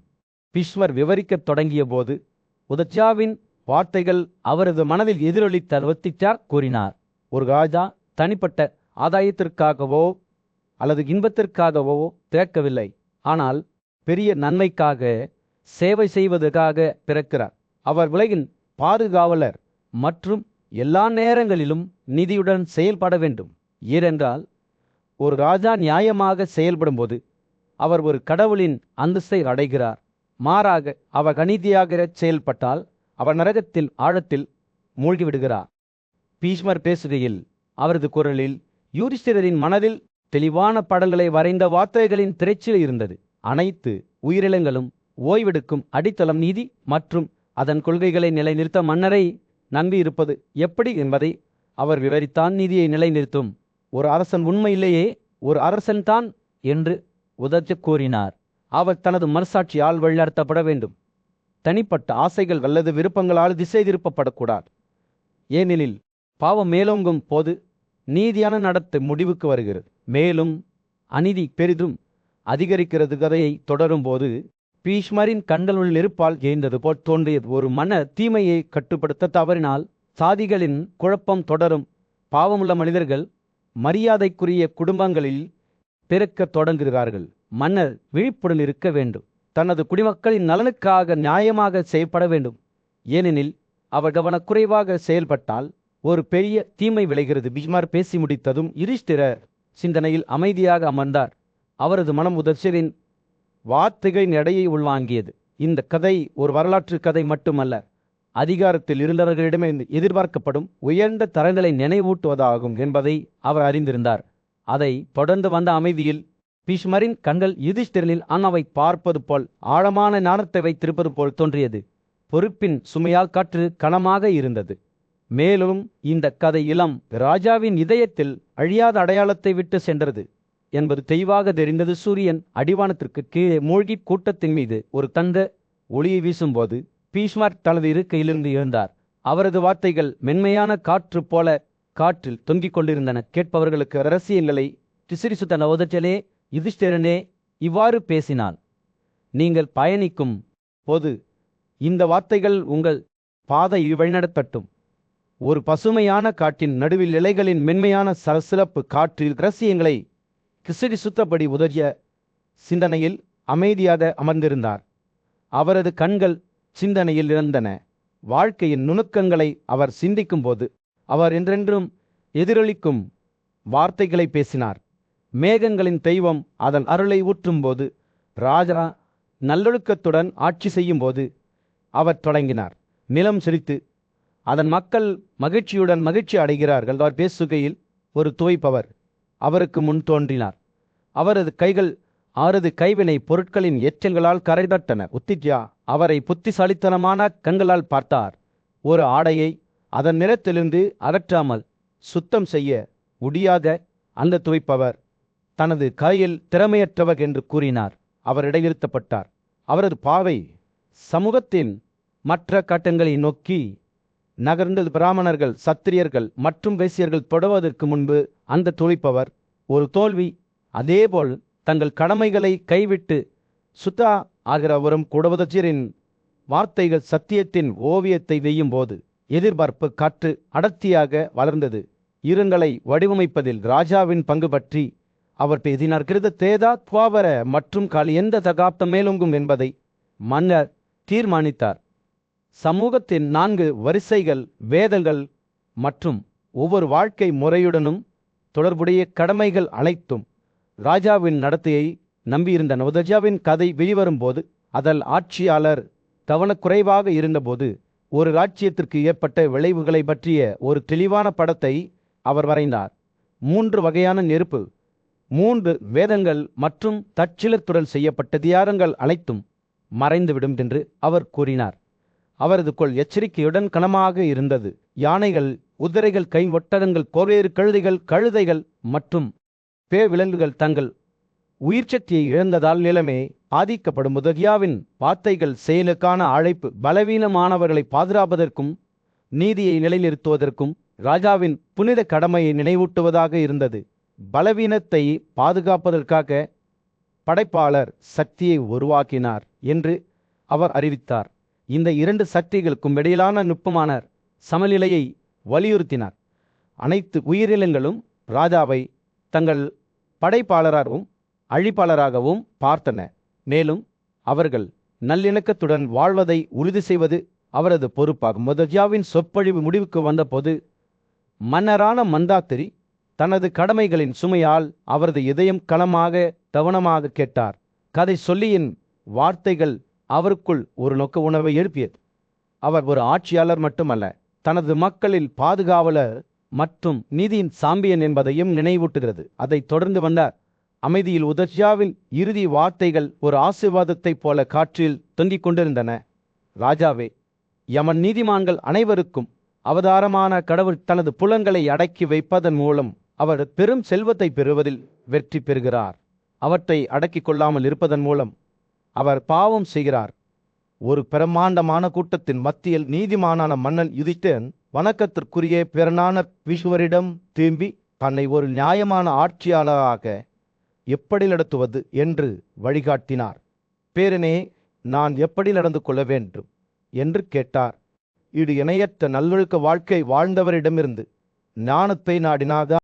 பீஷ்மர் விவரிக்கத் தொடங்கிய போது உதச்சாவின் வார்த்தைகள் அவரது மனதில் எதிரொலித்த ஒத்திச்சார் கூறினார். ஒரு ராஜா தனிப்பட்ட ஆதாயத்திற்காகவோ அல்லது இன்பத்திற்காகவோ திறக்கவில்லை, ஆனால் பெரிய நன்மைக்காக சேவை செய்வதற்காக பிறக்கிறார். அவர் உலகின் பாதுகாவலர் மற்றும் எல்லா நேரங்களிலும் நீதியுடன் செயல்பட வேண்டும். ஏனென்றால் ஒரு ராஜா நியாயமாக செயல்படும்போது அவர் ஒரு கடவுளின் அந்தஸ்தை அடைகிறார். மாறாக அவர் அநீதியாக செயல்பட்டால் அவர் நரகத்தில் ஆழத்தில் மூழ்கிவிடுகிறார். பீஷ்மர் பேசுகையில் அவரது குரலில் யுதிஷ்டிரரின் மனதில் தெளிவான படங்களை வரைந்த வார்த்தைகளின் திரைச்சீலை இருந்தது. அனைத்து உயிரினங்களும் ஓய்வெடுக்கும் அடித்தளம் நீதி மற்றும் அதன் கொள்கைகளை நிலைநிறுத்த மன்னரை நம்பியிருப்பது எப்படி என்பதை அவர் விவரித்தான். நீதியை நிலைநிறுத்தும் ஒரு அரசன் உண்மையிலேயே ஒரு அரசன்தான் என்று உதச்ச கூறினார். அவர் தனது மனசாட்சியால் வழிநடத்தப்பட வேண்டும். தனிப்பட்ட ஆசைகள் அல்லது விருப்பங்களால் திசை திருப்பப்படக்கூடாது. ஏனெனில் பாவம் மேலோங்கும் போது நீதியான நடத்தை முடிவுக்கு வருகிறது, மேலும் அநீதி பெரிதும் அதிகரிக்கிறது. கதையை தொடரும்போது பீஷ்மரின் கண்களுள் நெருப்பால் எய்ந்தது போல் தோன்றியது. ஒரு மன தீமையை கட்டுப்படுத்த தவறினால் சாதிகளின் குழப்பம் தொடரும். பாவமுள்ள மனிதர்கள் மரியாதைக்குரிய குடும்பங்களில் பிறக்கத் தொடங்குகிறார்கள். மன்னர் விழிப்புடன் இருக்க வேண்டும். தனது குடிமக்களின் நலனுக்காக நியாயமாக செயல்பட வேண்டும். ஏனெனில் அவர் கவனக்குறைவாக செயல்பட்டால் ஒரு பெரிய தீமை விளைகிறது. பீஷ்மர் பேசி முடித்ததும் யுதிஷ்டிரர் சிந்தனையில் அமைதியாக அமர்ந்தார். அவரது மனம் யுதிஷ்டிரரின் வார்த்தைகளின் எடையை உள்வாங்கியது. இந்த கதை ஒரு வரலாற்று கதை மட்டுமல்ல, அதிகாரத்தில் இருந்தவர்களிடமே எதிர்பார்க்கப்படும் உயர்ந்த தரங்களை நினைவூட்டுவதாகும் என்பதை அவர் அறிந்திருந்தார். அதை தொடர்ந்து வந்த அமைதியில் பீஷ்மரின் கண்கள் யுதிஷ்டிரனில் அண்ணாவை பார்ப்பது போல் ஆழமான ஞானத்தை வைத்திருப்பது போல் தோன்றியது. பொறுப்பின் சுமையால் காற்று கனமாக இருந்தது. மேலும் இந்த கதை இளம் ராஜாவின் இதயத்தில் அழியாத அடையாளத்தை விட்டு சென்றது என்பது தெளிவாக தெரிந்தது. சூரியன் அடிவானத்திற்கு கீழே மூழ்கி கூட்டத்தின் மீது ஒரு தந்த ஒளியை வீசும்போது பீஷ்மர் தனது இருக்கையிலிருந்து எழுந்தார். அவரது வார்த்தைகள் மென்மையான காற்று போல காற்றில் தொங்கிக் கொண்டிருந்தன. கேட்பவர்களுக்கு ரகசியங்களை திசிரிசுத்த உதச்சலே யுதிஷ்டிரனே இவ்வாறு பேசினான். நீங்கள் பயணிக்கும் போது இந்த வார்த்தைகள் உங்கள் பாதையை வழிநடத்தட்டும். ஒரு பசுமையான காட்டின் நடுவில் இலைகளின் மென்மையான சலசலப்பு காற்றில் ரகசியங்களை கிசிடி சுத்தப்படி உதவிய சிந்தனையில் அமைதியாக அமர்ந்திருந்தார். அவரது கண்கள் சிந்தனையில் இருந்தன. வாழ்க்கையின் நுணுக்கங்களை அவர் சிந்திக்கும் போது அவர் என்றென்றும் எதிரொலிக்கும் வார்த்தைகளை பேசினார். மேகங்களின் தெய்வம் அதன் அருளை ஊற்றும்போது, ராஜா நல்லொழுக்கத்துடன் ஆட்சி செய்யும் போது அவர் தொடங்கினார். நிலம் சிரித்து அதன் மக்கள் மகிழ்ச்சியுடன் மகிழ்ச்சி அடைகிறார்கள். அவர் பேசுகையில் ஒரு துவைப்பவர் அவருக்கு முன் தோன்றினார். அவரது கைகள் அவரது கைவினை பொருட்களின் எச்சல்களால் கரைதட்டன. உத்திஜா அவரை புத்திசாலித்தனமான கண்களால் பார்த்தார். ஒரு ஆடையை அதன் நிறத்திலிருந்து அகற்றாமல் சுத்தம் செய்ய முடியாத அந்த துவைப்பவர் தனது கையில் திறமையற்றவர் என்று கூறினார். அவர் இடைநிறுத்தப்பட்டார். அவரது பாவை சமூகத்தின் மற்ற கட்டங்களை நோக்கி நகர்ந்தது. பிராமணர்கள், சத்திரியர்கள் மற்றும் வைசியர்கள் தொடர்வதற்கு முன்பு அந்த துவைப்பவர் ஒரு தோல்வி. அதேபோல் தங்கள் கடமைகளை கைவிட்டு சுத்தா ஆகிறவரும் கூடவதச்சியரின் வார்த்தைகள் சத்தியத்தின் ஓவியத்தை வெய்யும் போது எதிர்பார்ப்பு காற்று அடர்த்தியாக வளர்ந்தது. இருங்களை வடிவமைப்பதில் ராஜாவின் பங்கு பற்றி அவர் பேசினார். கிருத தேதா துவாபர மற்றும் கால் எந்த தகாப்தம் மேலோங்கும் என்பதை மன்னர் தீர்மானித்தார். சமூகத்தின் 4 வரிசைகள், வேதங்கள் மற்றும் ஒவ்வொரு வாழ்க்கை முறையுடனும் தொடர்புடைய கடமைகள் அனைத்தும் ராஜாவின் நடத்தையை நம்பியிருந்தன. உதஜாவின் கதை வெளிவரும்போது அதில் ஆட்சியாளர் கவனக்குறைவாக இருந்தபோது ஒரு ராஜ்யத்திற்கு ஏற்பட்ட விளைவுகளை பற்றிய ஒரு தெளிவான படத்தை அவர் வரைந்தார். 3 வகையான நெருப்பு, 3 வேதங்கள் மற்றும் தற்சிலத்துடன் செய்யப்பட்ட தியாகங்கள் அனைத்தும் மறைந்துவிடும் என்று அவர் கூறினார். அவரது கொள் எச்சரிக்கையுடன் கனமாக இருந்தது. யானைகள், குதிரைகள், கை ஒட்டகங்கள், கோவேறு கழுதைகள், கழுதைகள் மற்றும் விலங்குகள் தங்கள் உயிர்ச்சக்தியை இழந்ததால் நிலைமை ஆதிக்கப்படும். உதகியாவின் வார்த்தைகள் செயலுக்கான அழைப்பு பலவீனமானவர்களை பாதுகாப்பதற்கும் நீதியை நிலைநிறுத்துவதற்கும் ராஜாவின் புனித கடமையை நினைவூட்டுவதாக இருந்தது. பலவீனத்தை பாதுகாப்பதற்காக படைப்பாளர் சக்தியை உருவாக்கினார் என்று அவர் அறிவித்தார். இந்த 2 சக்திகளுக்கும் இடையிலான நுட்பமான சமநிலையை வலியுறுத்தினார். அனைத்து உயிரினங்களும் ராஜாவை தங்கள் படைப்பாளராகவும் அழிப்பாளராகவும் பார்த்தன. மேலும் அவர்கள் நல்லிணக்கத்துடன் வாழ்வதை உறுதி செய்வது அவரது பொறுப்பாகும். முதஜாவின் சொற்பொழிவு முடிவுக்கு வந்தபோது மன்னரான மந்தாத்திரி தனது கடமைகளின் சுமையால் அவரது இதயம் களமாக கவனமாக கேட்டார். கதை சொல்லியின் வார்த்தைகள் அவருக்குள் ஒரு நோக்க உணர்வை எழுப்பியது. அவர் ஒரு ஆட்சியாளர் மட்டுமல்ல, தனது மக்களில் பாதுகாவலர் மற்றும் நீதியின் சாம்பியன் என்பதையும் நினைவூட்டுகிறது. அதை தொடர்ந்து வந்த அமைதியில் உதர்ஜாவின் இறுதி வார்த்தைகள் ஒரு ஆசீர்வாதத்தைப் போல காற்றில் தொங்கிக் கொண்டிருந்தன. ராஜாவே, யமன் நீதிமான்கள் அனைவருக்கும் அவதாரமான கடவுள் தனது புலன்களை அடக்கி வைப்பதன் மூலம் அவர் பெரும் செல்வத்தை பெறுவதில் வெற்றி பெறுகிறார். அவற்றை அடக்கிக் கொள்ளாமல் இருப்பதன் மூலம் அவர் பாவம் செய்கிறார். ஒரு பிரம்மாண்டமான கூட்டத்தின் மத்தியில் நீதிமானான மன்னன் யுதிஷ்டிரன்
வணக்கத்திற்குரிய பிறனான பீஷ்மரிடம் திரும்பி தன்னை ஒரு நியாயமான ஆட்சியாளராக எப்படி நடத்துவது என்று வழிகாட்டினார். பேரனே, நான் எப்படி நடந்து கொள்ள வேண்டும் என்று கேட்டார். இது இணையற்ற நல்லொழுக்க வாழ்க்கை வாழ்ந்தவரிடமிருந்து ஞானத்தை நாடினாதான்